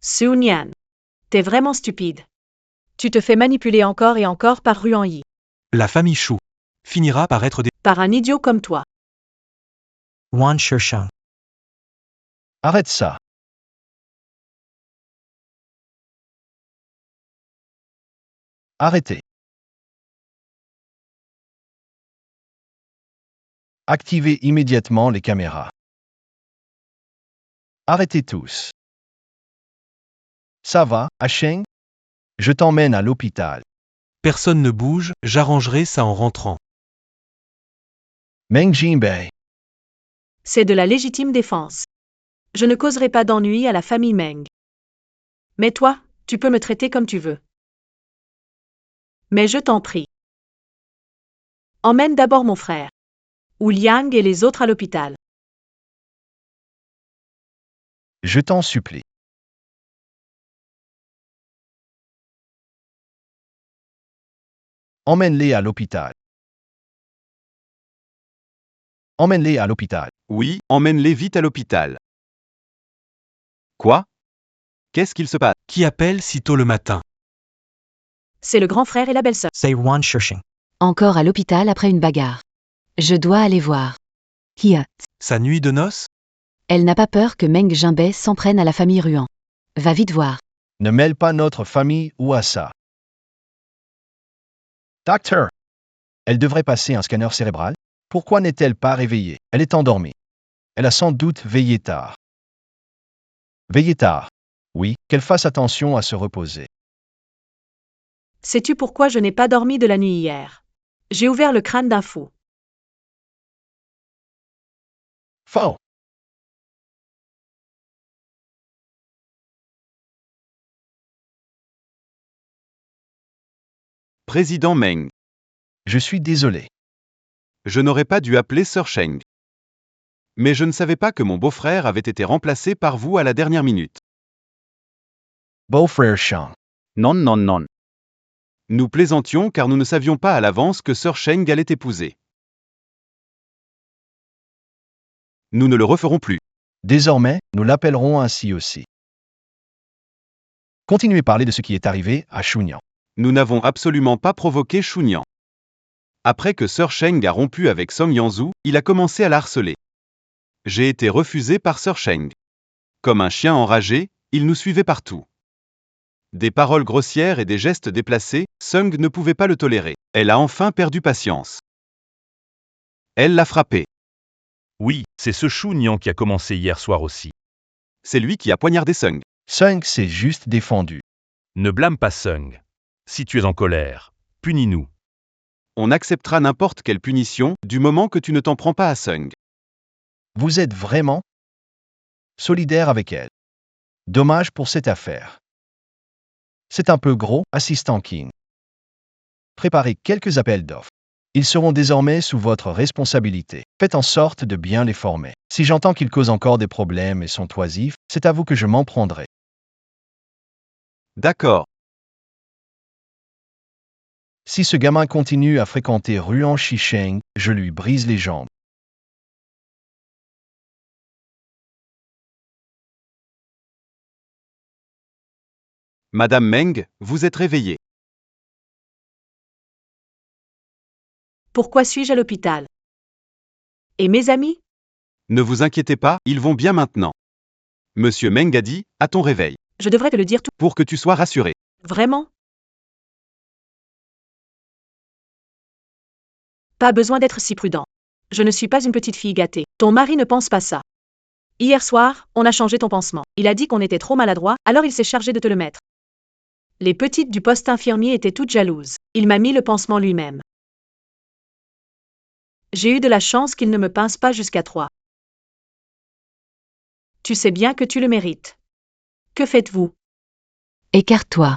Seunyan. T'es vraiment stupide. Tu te fais manipuler encore et encore par Ruan Yi. La famille Chou finira par être des... Par un idiot comme toi. Wan Shirshang. Arrête ça. Arrêtez. Activez immédiatement les caméras. Arrêtez tous. Ça va, Asheng? Je t'emmène à l'hôpital. Personne ne bouge, j'arrangerai ça en rentrant. Meng Jinbei. C'est de la légitime défense. Je ne causerai pas d'ennui à la famille Meng. Mais toi, tu peux me traiter comme tu veux. Mais je t'en prie. Emmène d'abord mon frère. Ou Liang et les autres à l'hôpital. Je t'en supplie. Emmène-les à l'hôpital. Emmène-les à l'hôpital. Oui, emmène-les vite à l'hôpital. Quoi? Qu'est-ce qu'il se passe? Qui appelle si tôt le matin? C'est le grand frère et la belle-sœur. Say Wan Shishing. Encore à l'hôpital après une bagarre. Je dois aller voir. Hier. Sa nuit de noces? Elle n'a pas peur que Meng Jinbei s'en prenne à la famille Ruan. Va vite voir. Ne mêle pas notre famille ou à ça. Docteur! Elle devrait passer un scanner cérébral? Pourquoi n'est-elle pas réveillée? Elle est endormie. Elle a sans doute veillé tard. Veillé tard. Oui, qu'elle fasse attention à se reposer. Sais-tu pourquoi je n'ai pas dormi de la nuit hier? J'ai ouvert le crâne d'un fou. Faux! Président Meng. Je suis désolé. Je n'aurais pas dû appeler Sir Sheng. Mais je ne savais pas que mon beau-frère avait été remplacé par vous à la dernière minute. Beau-frère Shang. Non, non, non. Nous plaisantions car nous ne savions pas à l'avance que Sir Sheng allait épouser. Nous ne le referons plus. Désormais, nous l'appellerons ainsi aussi. Continuez à parler de ce qui est arrivé à Chunyan. Nous n'avons absolument pas provoqué Chunyan. Après que Sir Sheng a rompu avec Song Yanzhu, il a commencé à la harceler. J'ai été refusé par Sir Sheng. Comme un chien enragé, il nous suivait partout. Des paroles grossières et des gestes déplacés, Sung ne pouvait pas le tolérer. Elle a enfin perdu patience. Elle l'a frappé. Oui, c'est ce Chunyan qui a commencé hier soir aussi. C'est lui qui a poignardé Sung. Sung s'est juste défendu. Ne blâme pas Sung. Si tu es en colère, punis-nous. On acceptera n'importe quelle punition, du moment que tu ne t'en prends pas à Sung. Vous êtes vraiment solidaire avec elle. Dommage pour cette affaire. C'est un peu gros, assistant King. Préparez quelques appels d'offres. Ils seront désormais sous votre responsabilité. Faites en sorte de bien les former. Si j'entends qu'ils causent encore des problèmes et sont oisifs, c'est à vous que je m'en prendrai. D'accord. Si ce gamin continue à fréquenter Ruan Shisheng, je lui brise les jambes. Madame Meng, vous êtes réveillée. Pourquoi suis-je à l'hôpital? Et mes amis? Ne vous inquiétez pas, ils vont bien maintenant. Monsieur Meng a dit, à ton réveil. Je devrais te le dire tout. Pour que tu sois rassuré. Vraiment? Pas besoin d'être si prudent. Je ne suis pas une petite fille gâtée. Ton mari ne pense pas ça. Hier soir, on a changé ton pansement. Il a dit qu'on était trop maladroit, alors il s'est chargé de te le mettre. Les petites du poste infirmier étaient toutes jalouses. Il m'a mis le pansement lui-même. J'ai eu de la chance qu'il ne me pince pas jusqu'à 3. Tu sais bien que tu le mérites. Que faites-vous? Écarte-toi.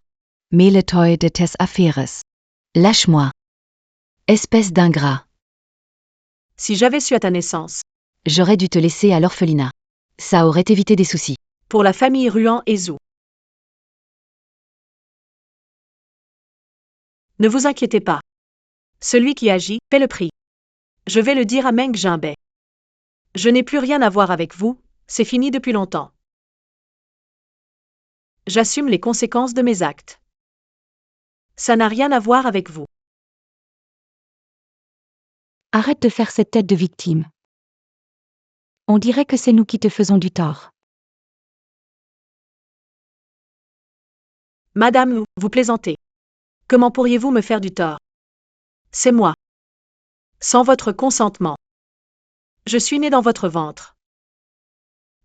Mêle-toi de tes affaires. Lâche-moi. Espèce d'ingrat. Si j'avais su à ta naissance. J'aurais dû te laisser à l'orphelinat. Ça aurait évité des soucis. Pour la famille Ruan et Zhu. Ne vous inquiétez pas. Celui qui agit paie le prix. Je vais le dire à Meng Jinbei. Je n'ai plus rien à voir avec vous, c'est fini depuis longtemps. J'assume les conséquences de mes actes. Ça n'a rien à voir avec vous. Arrête de faire cette tête de victime. On dirait que c'est nous qui te faisons du tort. Madame, vous plaisantez. Comment pourriez-vous me faire du tort? C'est moi. Sans votre consentement. Je suis né dans votre ventre.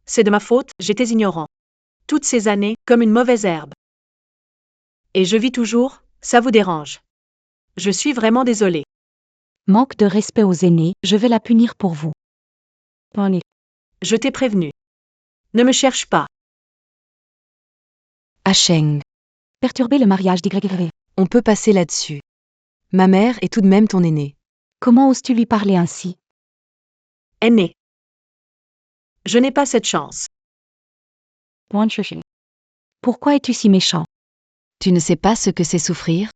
C'est de ma faute, j'étais ignorant. Toutes ces années, comme une mauvaise herbe. Et je vis toujours, ça vous dérange. Je suis vraiment désolé. Manque de respect aux aînés, je vais la punir pour vous. Bonnie. Je t'ai prévenu. Ne me cherche pas. À Sheng. Perturber le mariage d'YV. On peut passer là-dessus. Ma mère est tout de même ton aînée. Comment oses-tu lui parler ainsi? Aîné. Je n'ai pas cette chance. Pourquoi es-tu si méchant? Tu ne sais pas ce que c'est souffrir?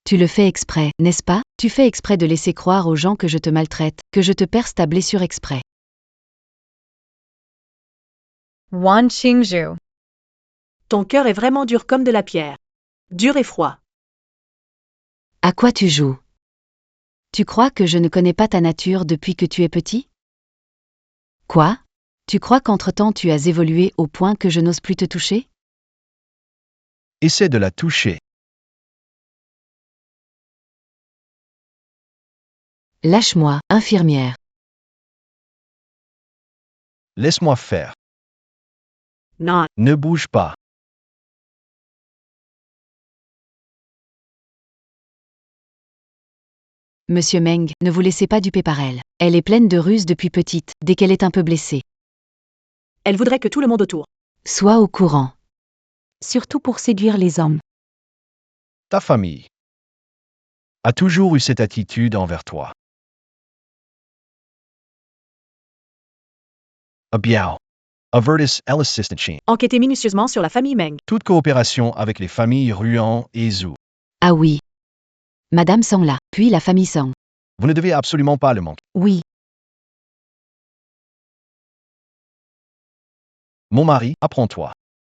Tu le fais exprès, n'est-ce pas? Tu fais exprès de laisser croire aux gens que je te maltraite, que je te perce ta blessure exprès. Wan Qingzhu. Ton cœur est vraiment dur comme de la pierre. Dur et froid. À quoi tu joues? Tu crois que je ne connais pas ta nature depuis que tu es petit? Quoi? Tu crois qu'entre-temps tu as évolué au point que je n'ose plus te toucher? Essaie de la toucher. Lâche-moi, infirmière. Laisse-moi faire. Non. Ne bouge pas. Monsieur Meng, ne vous laissez pas duper par elle. Elle est pleine de ruses depuis petite, dès qu'elle est un peu blessée. Elle voudrait que tout le monde autour. Sois au courant. Surtout pour séduire les hommes. Ta famille a toujours eu cette attitude envers toi. Biao. Avertis Elastichin. Enquêtez minutieusement sur la famille Meng. Toute coopération avec les familles Ruan et Zhu. Ah oui. Madame Sangla, puis la famille Sang. Vous ne devez absolument pas le manquer. Oui. Mon mari, apprends-toi.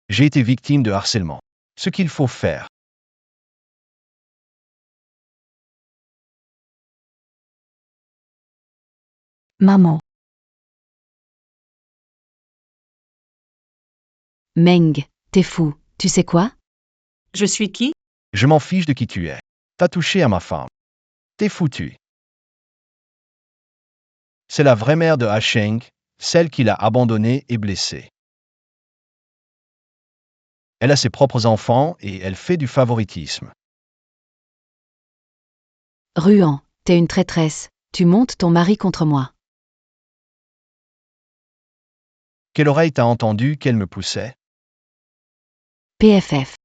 J'ai été victime de harcèlement. Ce qu'il faut faire. Maman. Meng, t'es fou, tu sais quoi? Je suis qui? Je m'en fiche de qui tu es. T'as touché à ma femme. T'es foutu. C'est la vraie mère de Hasheng, celle qui l'a abandonnée et blessée. Elle a ses propres enfants et elle fait du favoritisme. Ruan, t'es une traîtresse, tu montes ton mari contre moi. Quelle oreille t'a entendu qu'elle me poussait? PFF.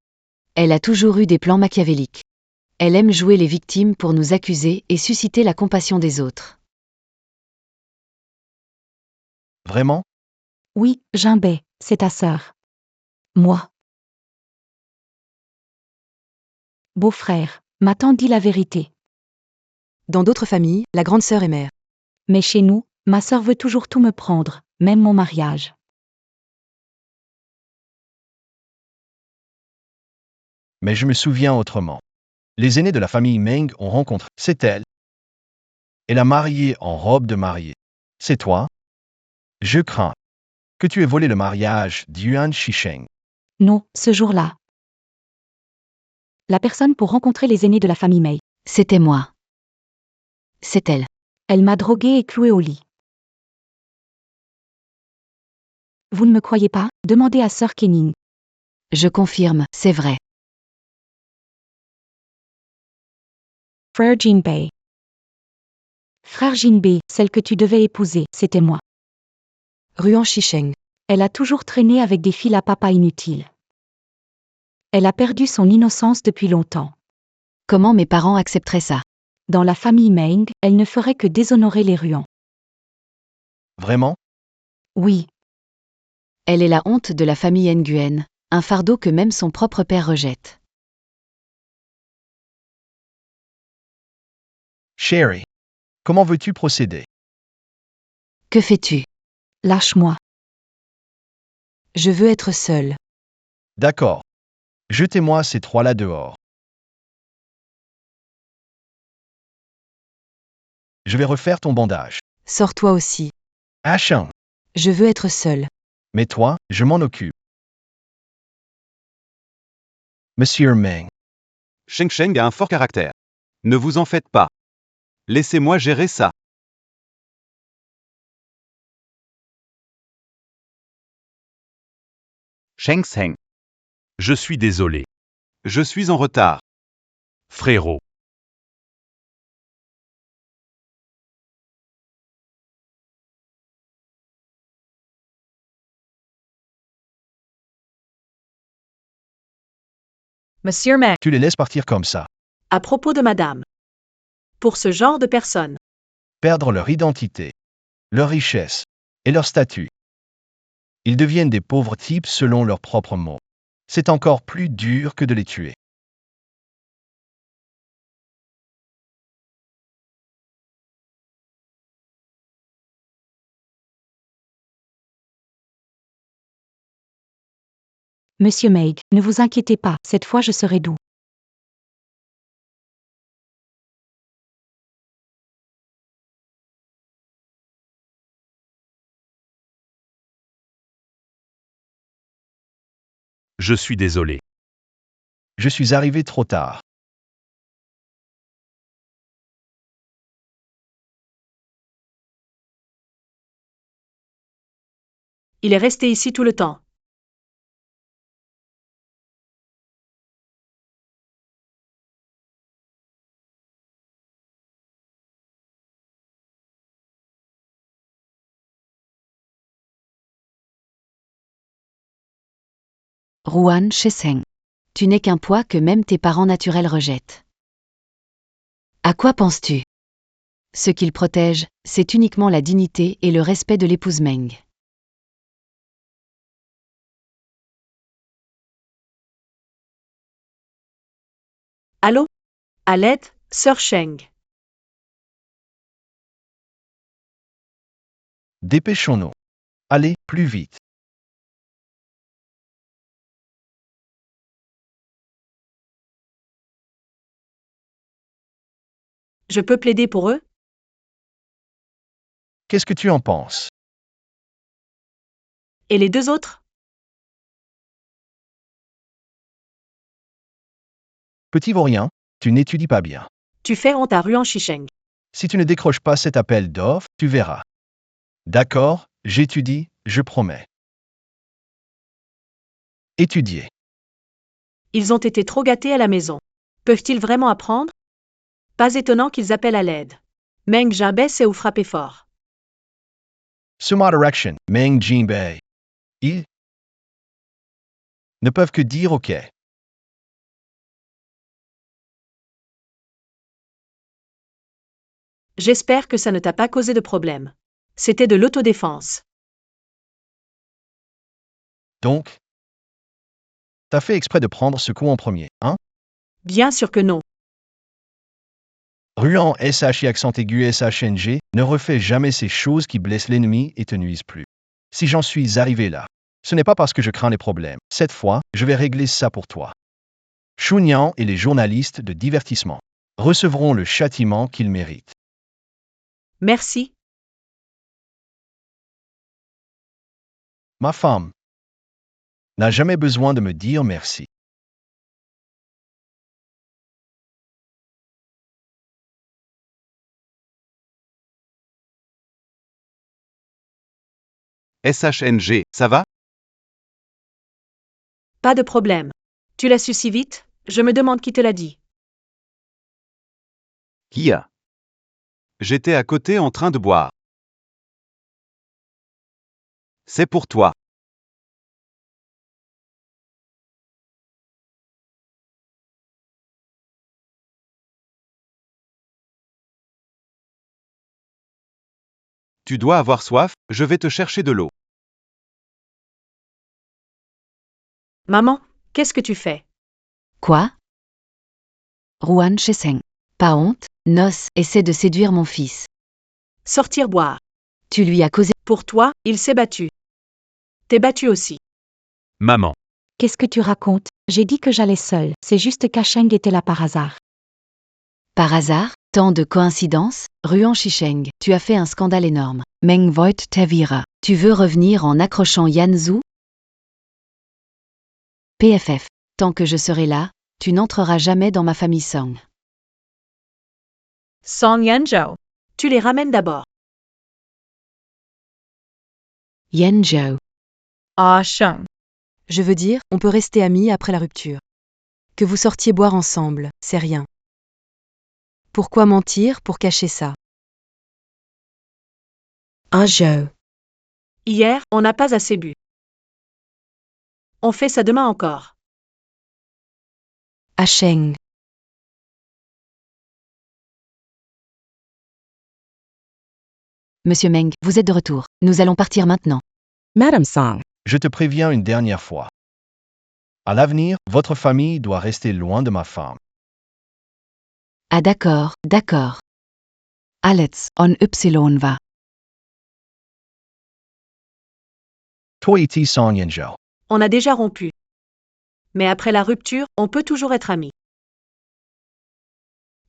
Elle a toujours eu des plans machiavéliques. Elle aime jouer les victimes pour nous accuser et susciter la compassion des autres. Vraiment? Oui, Jimbei, c'est ta sœur. Moi. Beau-frère, ma tante dit la vérité. Dans d'autres familles, la grande sœur est mère. Mais chez nous, ma sœur veut toujours tout me prendre, même mon mariage. Mais je me souviens autrement. Les aînés de la famille Meng ont rencontré. C'est elle. Elle a marié en robe de mariée. C'est toi? Je crains que tu aies volé le mariage d'Yuan Shisheng. Non, ce jour-là. La personne pour rencontrer les aînés de la famille Mei. C'était moi. C'est elle. Elle m'a drogué et cloué au lit. Vous ne me croyez pas? Demandez à sœur Kening. Je confirme, c'est vrai. Frère Jinbei. Frère Jinbei, celle que tu devais épouser, c'était moi. Ruan Shisheng. Elle a toujours traîné avec des filles à papa inutiles. Elle a perdu son innocence depuis longtemps. Comment mes parents accepteraient ça? Dans la famille Meng, elle ne ferait que déshonorer les Ruan. Vraiment? Oui. Elle est la honte de la famille Nguyen, un fardeau que même son propre père rejette. Sherry, comment veux-tu procéder? Que fais-tu? Lâche-moi. Je veux être seule. D'accord. Jetez-moi ces trois-là dehors. Je vais refaire ton bandage. Sors-toi aussi. Hachang. Je veux être seule. Mais toi, je m'en occupe. Monsieur Meng. Sheng Sheng a un fort caractère. Ne vous en faites pas. Laissez-moi gérer ça. Sheng Sheng. Je suis désolé. Je suis en retard. Frérot. Monsieur Meng, Tu les laisses partir comme ça. à propos de madame. Pour ce genre de personnes, Perdre leur identité, leur richesse et leur statut. Ils deviennent des pauvres types selon leurs propres mots. C'est encore plus dur que de les tuer. Monsieur Meg, ne vous inquiétez pas, cette fois je serai doux. Je suis désolé. Je suis arrivé trop tard. il est resté ici tout le temps. Ruan Sheseng. Tu n'es qu'un poids que même tes parents naturels rejettent. À quoi penses-tu? Ce qu'ils protègent, c'est uniquement la dignité et le respect de l'épouse Meng. Allô? À l'aide, sœur Sheng. Dépêchons-nous. Allez, plus vite. Je peux plaider pour eux? Qu'est-ce que tu en penses? Et les deux autres? Petit vaurien, tu n'étudies pas bien. Tu fais honte à Ruan Shisheng. Si tu ne décroches pas cet appel d'offres, tu verras. D'accord, j'étudie, je promets. Étudier. Ils ont été trop gâtés à la maison. Peuvent-ils vraiment apprendre? Pas étonnant qu'ils appellent à l'aide. Meng Jianbei sait où frapper fort. Suma Direction, Meng Jinbei. Ils ne peuvent que dire OK. J'espère que ça ne t'a pas causé de problème. C'était de l'autodéfense. Donc, t'as fait exprès de prendre ce coup en premier, hein? Bien sûr que non. Ruan SHI accent aigu SHNG ne refait jamais ces choses qui blessent l'ennemi et te nuisent plus. Si j'en suis arrivé là, ce n'est pas parce que je crains les problèmes. Cette fois, je vais régler ça pour toi. Chunyan et les journalistes de divertissement recevront le châtiment qu'ils méritent. Merci. Ma femme n'a jamais besoin de me dire merci. SHNG, ça va? Pas de problème. Tu l'as su si vite? Je me demande qui te l'a dit. Qui a? J'étais à côté en train de boire. C'est pour toi. Tu dois avoir soif, je vais te chercher de l'eau. Maman, qu'est-ce que tu fais? Quoi? Ruan Sheseng. Pas honte, Nos essaie de séduire mon fils. Sortir boire. Tu lui as causé. Pour toi, il s'est battu. T'es battu aussi. Maman. Qu'est-ce que tu racontes? J'ai dit que j'allais seule, c'est juste qu'Asheng était là par hasard. Par hasard, tant de coïncidences, Ruan Shisheng, tu as fait un scandale énorme. Meng Voit Tavira. Tu veux revenir en accrochant Yan Zhu? PFF. Tant que je serai là, tu n'entreras jamais dans ma famille Song. Song Yanzhou. Tu les ramènes d'abord. Yan Zhou. Ah Sheng. Je veux dire, on peut rester amis après la rupture. Que vous sortiez boire ensemble, c'est rien. Pourquoi mentir pour cacher ça? Ajo. Hier, on n'a pas assez bu. On fait ça demain encore. Asheng. Monsieur Meng, vous êtes de retour. Nous allons partir maintenant. Madame Song. Je te préviens une dernière fois. À l'avenir, votre famille doit rester loin de ma femme. Ah d'accord, d'accord. Alles on Y va. Toi et Song Yenjo. On a déjà rompu. Mais après la rupture, on peut toujours être amis.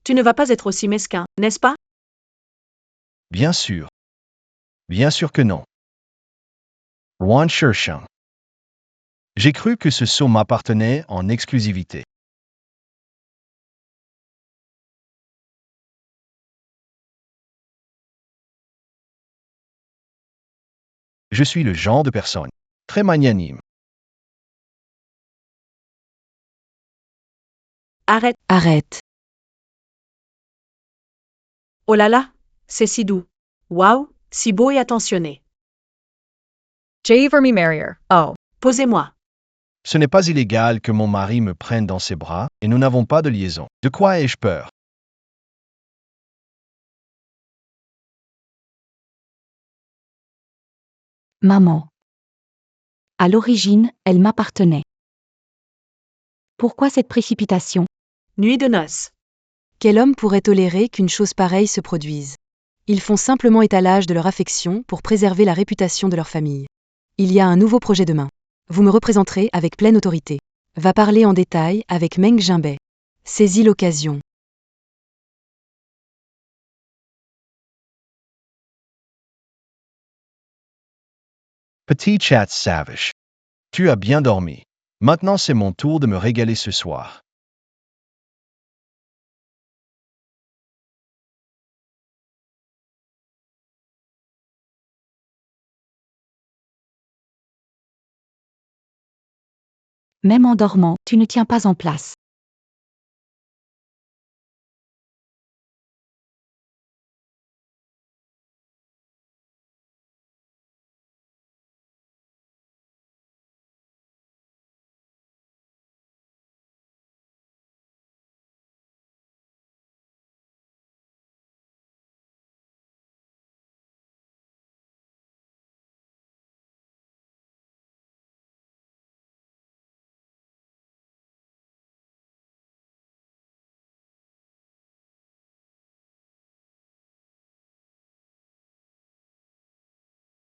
Tu ne vas pas être aussi mesquin, n'est-ce pas? Bien sûr. Bien sûr que non. Wan Shishang. J'ai cru que ce saut m'appartenait en exclusivité. Je suis le genre de personne très magnanime. Arrête. Arrête. Oh là là, c'est si doux. Waouh, si beau et attentionné. Jay Verme Marrier. Oh. Posez-moi. Ce n'est pas illégal que mon mari me prenne dans ses bras et nous n'avons pas de liaison. De quoi ai-je peur? Maman. À l'origine, elle m'appartenait. Pourquoi cette précipitation? Nuit de noces. Quel homme pourrait tolérer qu'une chose pareille se produise? Ils font simplement étalage de leur affection pour préserver la réputation de leur famille. Il y a un nouveau projet demain. Vous me représenterez avec pleine autorité. Va parler en détail avec Meng Jinbei. Saisis l'occasion. Petit chat savage. Tu as bien dormi. Maintenant c'est mon tour de me régaler ce soir. Même en dormant, tu ne tiens pas en place.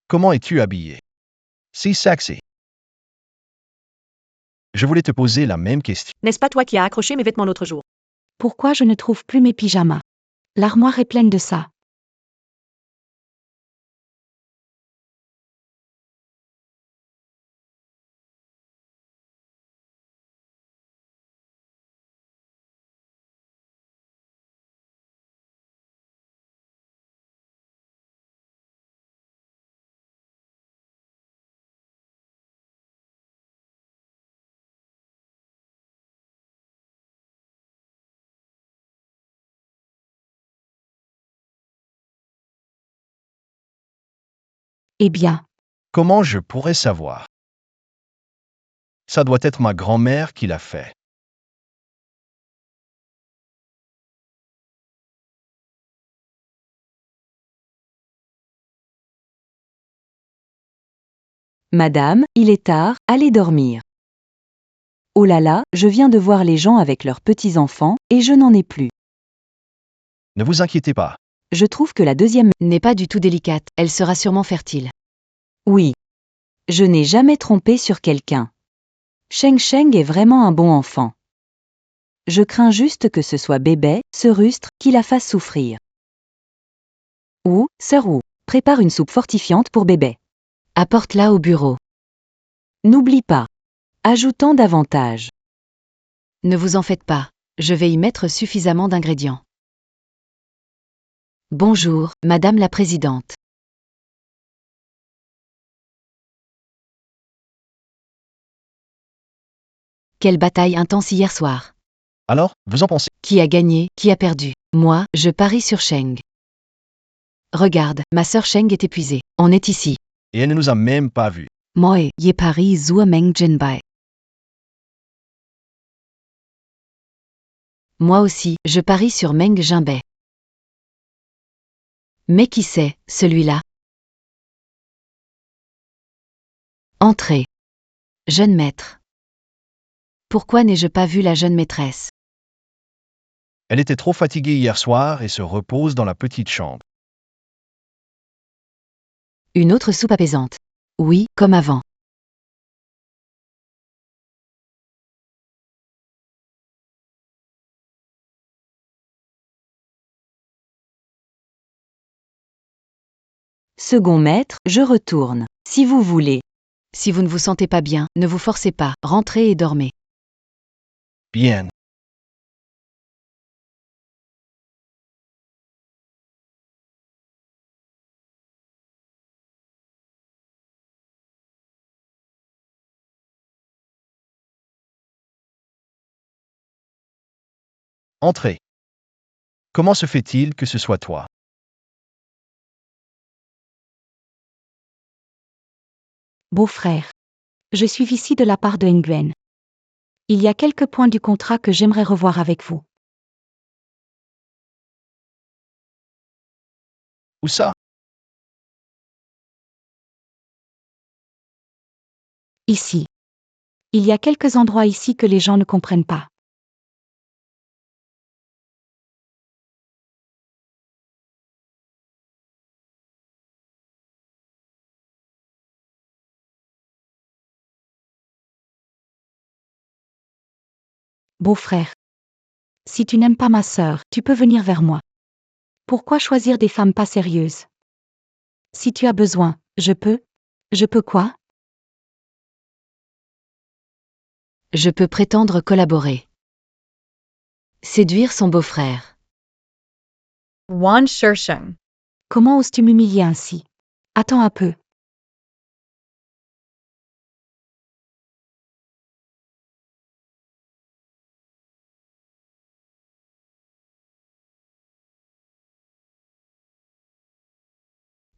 Comment es-tu habillé? Si sexy. Je voulais te poser la même question. N'est-ce pas toi qui as accroché mes vêtements l'autre jour? Pourquoi je ne trouve plus mes pyjamas? L'armoire est pleine de ça. Eh bien, Comment je pourrais savoir? Ça doit être ma grand-mère qui l'a fait. Madame, il est tard, allez dormir. Oh là là, je viens de voir les gens avec leurs petits-enfants, et je n'en ai plus. Ne vous inquiétez pas. Je trouve que la deuxième N'est pas du tout délicate, elle sera sûrement fertile. Oui. Je n'ai jamais trompé sur quelqu'un. Sheng Sheng est vraiment un bon enfant. Je crains juste que ce soit bébé, ce rustre, qui la fasse souffrir. Ou, sœur Wu, prépare une soupe fortifiante pour bébé. Apporte-la au bureau. N'oublie pas. Ajoutant davantage. Ne vous en faites pas, je vais y mettre suffisamment d'ingrédients. Bonjour, Madame la Présidente. Quelle bataille intense hier soir. Alors, vous en pensez? Qui a gagné, qui a perdu? Moi, je parie sur Sheng. Regarde, ma sœur Sheng est épuisée. On est ici. Et elle ne nous a même pas vus. Moi, je parie sur Meng Jinbai. Moi aussi, je parie sur Meng Jinbai. Mais qui c'est, celui-là? Entrez. Jeune maître. Pourquoi n'ai-je pas vu la jeune maîtresse? Elle était trop fatiguée hier soir et se repose dans la petite chambre. Une autre soupe apaisante. Oui, comme avant. Second maître, je retourne. Si vous voulez. Si vous ne vous sentez pas bien, ne vous forcez pas, rentrez et dormez. Bien. Entrez. Comment se fait-il que ce soit toi? Beau-frère. Je suis ici de la part de Nguyen. Il y a quelques points du contrat que j'aimerais revoir avec vous. Où ça? Ici. Il y a quelques endroits ici que les gens ne comprennent pas. Beau-frère. Si tu n'aimes pas ma sœur, tu peux venir vers moi. Pourquoi choisir des femmes pas sérieuses? Si tu as besoin, je peux. Je peux quoi? Je peux prétendre collaborer. Séduire son beau-frère. Wan Shirsheng. Comment oses-tu m'humilier ainsi? Attends un peu.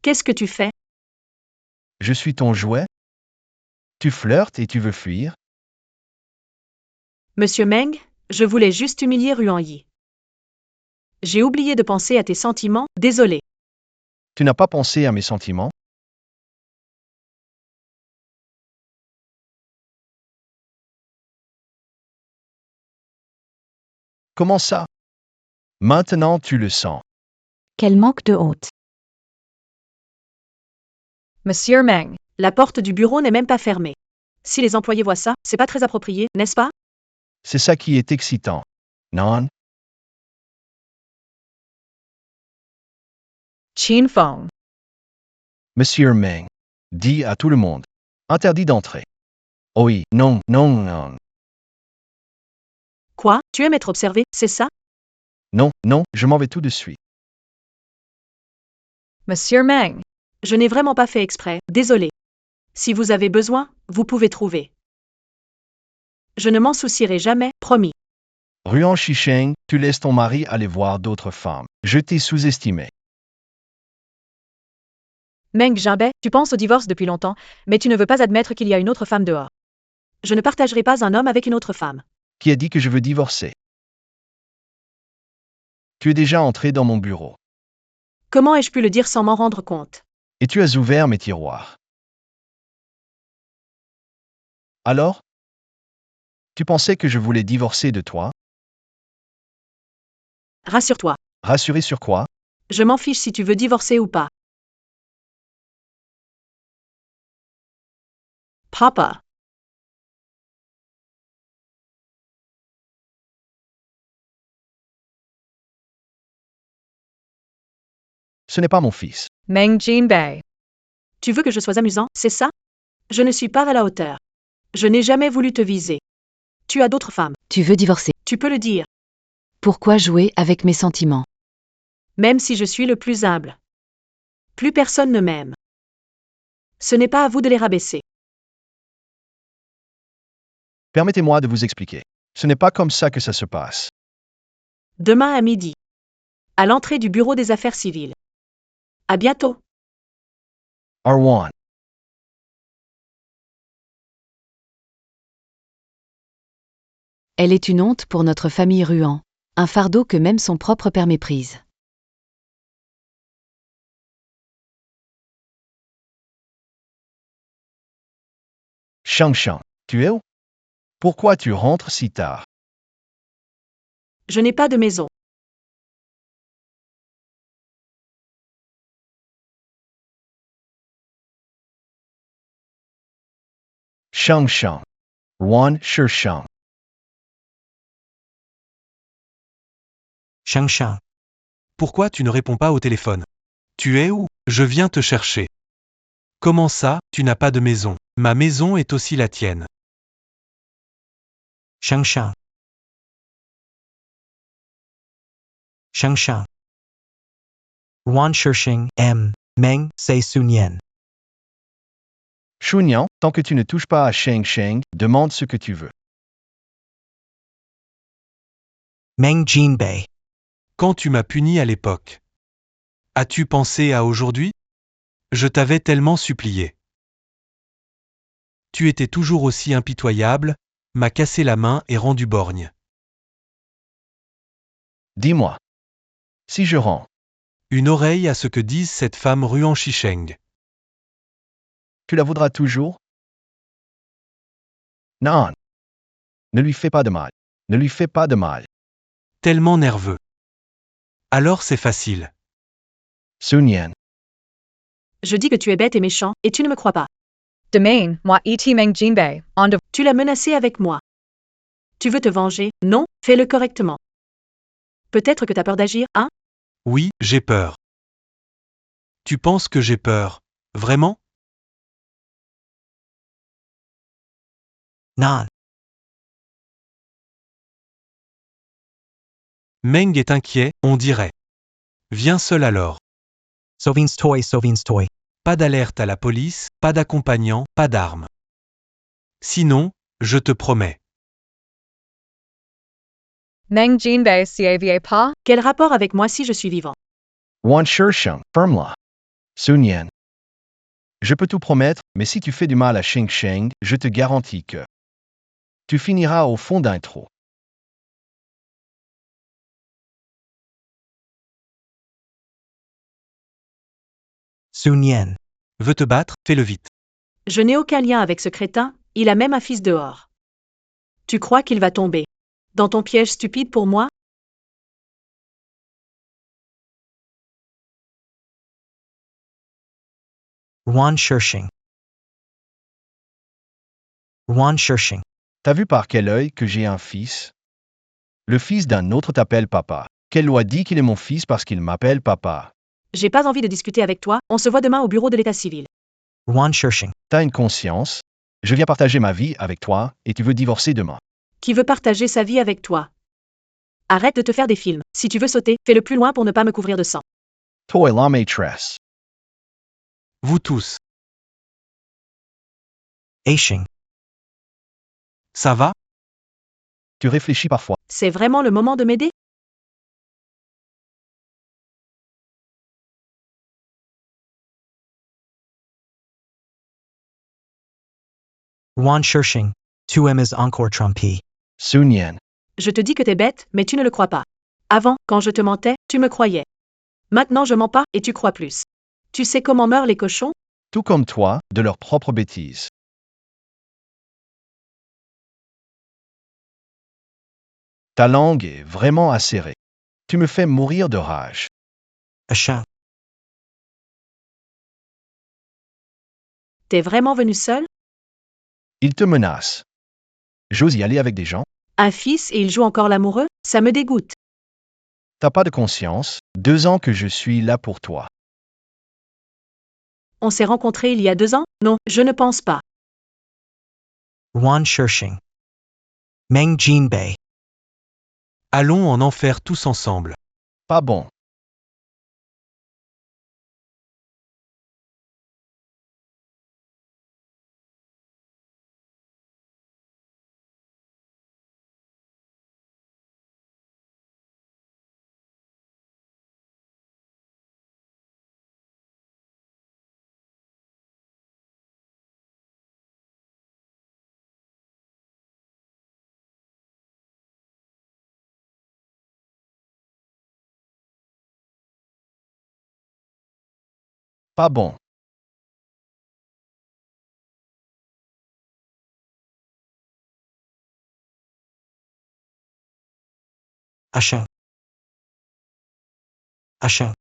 Qu'est-ce que tu fais? Je suis ton jouet? Tu flirtes et tu veux fuir? Monsieur Meng, je voulais juste humilier Ruan Yi. J'ai oublié de penser à tes sentiments, désolé. Tu n'as pas pensé à mes sentiments? Comment ça? Maintenant tu le sens. Quel manque de honte. Monsieur Meng. La porte du bureau n'est même pas fermée. Si les employés voient ça, c'est pas très approprié, n'est-ce pas? C'est ça qui est excitant. Non? Chin Fong. Monsieur Meng. Dis à tout le monde. Interdit d'entrer. Oh oui, non, non, non. Quoi? Tu aimes être observé, c'est ça? Non, non, je m'en vais tout de suite. Monsieur Meng. Je n'ai vraiment pas fait exprès, désolé. Si vous avez besoin, vous pouvez trouver. Je ne m'en soucierai jamais, promis. Ruan Shisheng, tu laisses ton mari aller voir d'autres femmes. Je t'ai sous-estimé. Meng Jinbai, tu penses au divorce depuis longtemps, mais tu ne veux pas admettre qu'il y a une autre femme dehors. Je ne partagerai pas un homme avec une autre femme. Qui a dit que je veux divorcer? Tu es déjà entré dans mon bureau. Comment ai-je pu le dire sans m'en rendre compte? Et tu as ouvert mes tiroirs. Alors? Tu pensais que je voulais divorcer de toi? Rassure-toi. Rassuré sur quoi? Je m'en fiche si tu veux divorcer ou pas. Papa. Ce n'est pas mon fils. Meng Jinbai. Tu veux que je sois amusant, c'est ça? Je ne suis pas à la hauteur. Je n'ai jamais voulu te viser. Tu as d'autres femmes. Tu veux divorcer. Tu peux le dire. Pourquoi jouer avec mes sentiments? Même si je suis le plus humble. Plus personne ne m'aime. Ce n'est pas à vous de les rabaisser. Permettez-moi de vous expliquer. Ce n'est pas comme ça que ça se passe. Demain à midi. À l'entrée du bureau des affaires civiles. À bientôt. R1. Elle est une honte pour notre famille Ruan, un fardeau que même son propre père méprise. Shang, tu es où? Pourquoi tu rentres si tard? Je n'ai pas de maison. Shang. Wan Shang. Shang. Pourquoi tu ne réponds pas au téléphone? Tu es où? Je viens te chercher. Comment ça, tu n'as pas de maison? Ma maison est aussi la tienne. Shang. Wan Shishing M. Meng Sei Sunyen. Shunyan, tant que tu ne touches pas à Sheng, demande ce que tu veux. Meng Jinbei. Quand tu m'as puni à l'époque. As-tu pensé à aujourd'hui? Je t'avais tellement supplié. Tu étais toujours aussi impitoyable, m'as cassé la main et rendu borgne. Dis-moi. Si je rends, Une oreille à ce que dise cette femme Ruan Shisheng. tu la voudras toujours? Non. Ne lui fais pas de mal. Ne lui fais pas de mal. Tellement nerveux. Alors c'est facile. Sunyen. Je dis que tu es bête et méchant, et tu ne me crois pas. Domain, moi et Meng Jinbei, on de Tu l'as menacé avec moi. Tu veux te venger? Non, fais-le correctement. Peut-être que t'as peur d'agir, hein? Oui, j'ai peur. Tu penses que j'ai peur? Vraiment? Non. Meng est inquiet, on dirait. Viens seul alors. Sovin's toy. Pas d'alerte à la police, pas d'accompagnant, pas d'armes. Sinon, je te promets. Meng Jinbei CAVA Pa, Quel rapport avec moi si je suis vivant? Wan Shang, ferme-la. Sunyen. Je peux tout promettre, mais si tu fais du mal à Sheng, je te garantis que tu finiras au fond d'un trou. Sunyen. Veux te battre? Fais-le vite. Je n'ai aucun lien avec ce crétin, il a même un fils dehors. Tu crois qu'il va tomber dans ton piège stupide pour moi? Wan Shishing. T'as vu par quel œil que j'ai un fils? Le fils d'un autre t'appelle papa. Quelle loi dit qu'il est mon fils parce qu'il m'appelle papa? J'ai pas envie de discuter avec toi, on se voit demain au bureau de l'état civil. Wan Shishing. T'as une conscience? Je viens partager ma vie avec toi et tu veux divorcer demain. Qui veut partager sa vie avec toi? Arrête de te faire des films. Si tu veux sauter, fais-le plus loin pour ne pas me couvrir de sang. Toi la maîtresse. Vous tous. Aishing. Ça va? Tu réfléchis parfois. C'est vraiment le moment de m'aider? Wan Shishing. 2M is encore trompé. Sunyen. Je te dis que t'es bête, mais tu ne le crois pas. Avant, quand je te mentais, tu me croyais. Maintenant je mens pas, et tu crois plus. Tu sais comment meurent les cochons? Tout comme toi, de leurs propres bêtises. Ta langue est vraiment acérée. Tu me fais mourir de rage. Asha. T'es vraiment venu seul? Il te menace. J'ose y aller avec des gens? Un fils et il joue encore l'amoureux? Ça me dégoûte. T'as pas de conscience? 2 ans que je suis là pour toi. On s'est rencontrés il y a 2 ans? Non, je ne pense pas. Wan Shishing. Meng Jinbei. Allons en enfer tous ensemble. Pas bon. Pas bon. Achin. Achin.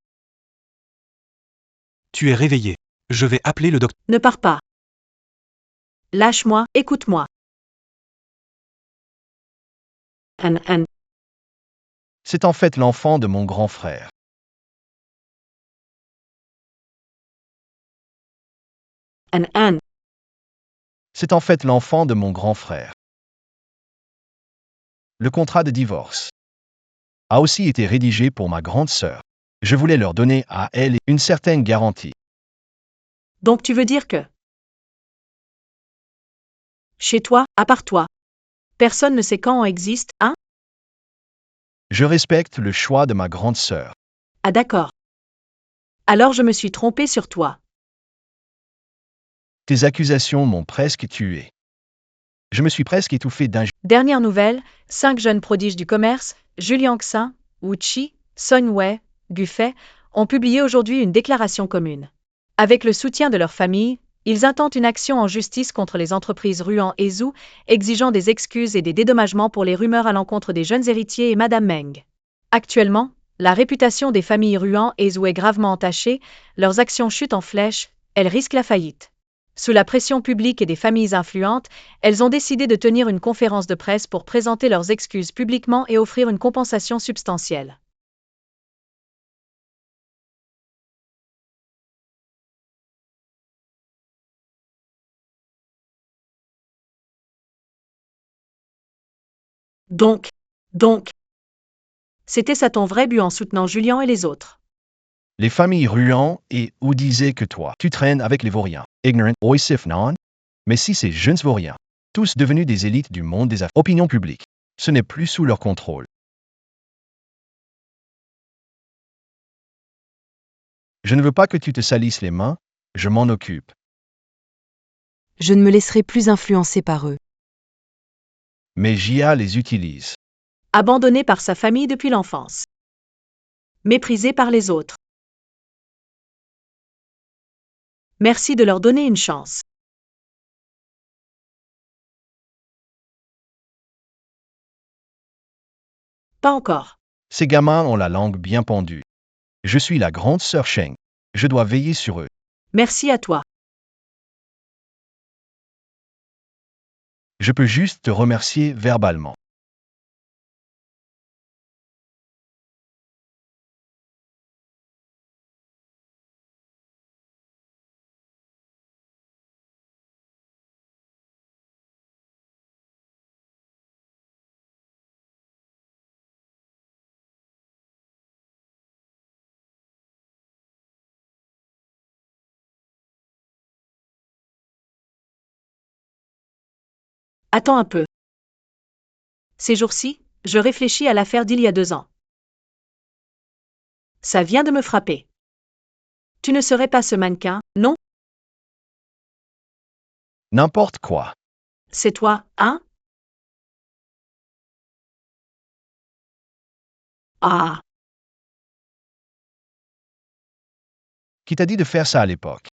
Tu es réveillé. Je vais appeler le docteur. Ne pars pas. Lâche-moi, écoute-moi. An. C'est en fait l'enfant de mon grand frère. An. C'est en fait l'enfant de mon grand frère. Le contrat de divorce a aussi été rédigé pour ma grande sœur. Je voulais leur donner à elle une certaine garantie. Donc tu veux dire que chez toi, à part toi, personne ne sait quand on existe, hein? Je respecte le choix de ma grande sœur. Ah d'accord. Alors je me suis trompée sur toi. Tes accusations m'ont presque tué. Je me suis presque étouffé d'un... Dernière nouvelle, 5 jeunes prodiges du commerce, Julian Xin, Wu Chi, Song Wei, Gu Fei, ont publié aujourd'hui une déclaration commune. Avec le soutien de leur famille, ils intentent une action en justice contre les entreprises Ruan et Zhu, exigeant des excuses et des dédommagements pour les rumeurs à l'encontre des jeunes héritiers et Madame Meng. Actuellement, la réputation des familles Ruan et Zhu est gravement entachée, leurs actions chutent en flèche, elles risquent la faillite. Sous la pression publique et des familles influentes, elles ont décidé de tenir une conférence de presse pour présenter leurs excuses publiquement et offrir une compensation substantielle. Donc, c'était ça ton vrai but en soutenant Julian et les autres. Les familles Ruan et Wu disaient que toi, tu traînes avec les vauriens. Ignorant, oisif non? Mais si ces jeunes vauriens, tous devenus des élites du monde des opinions publiques, ce n'est plus sous leur contrôle. Je ne veux pas que tu te salisses les mains, je m'en occupe. Je ne me laisserai plus influencer par eux. Mais Jia les utilise. Abandonné par sa famille depuis l'enfance. Méprisé par les autres. Merci de leur donner une chance. Pas encore. Ces gamins ont la langue bien pendue. Je suis la grande sœur Sheng. Je dois veiller sur eux. Merci à toi. Je peux juste te remercier verbalement. Attends un peu. Ces jours-ci, je réfléchis à l'affaire d'il y a 2 ans. Ça vient de me frapper. Tu ne serais pas ce mannequin, non? N'importe quoi. C'est toi, hein? Ah, Qui t'a dit de faire ça à l'époque?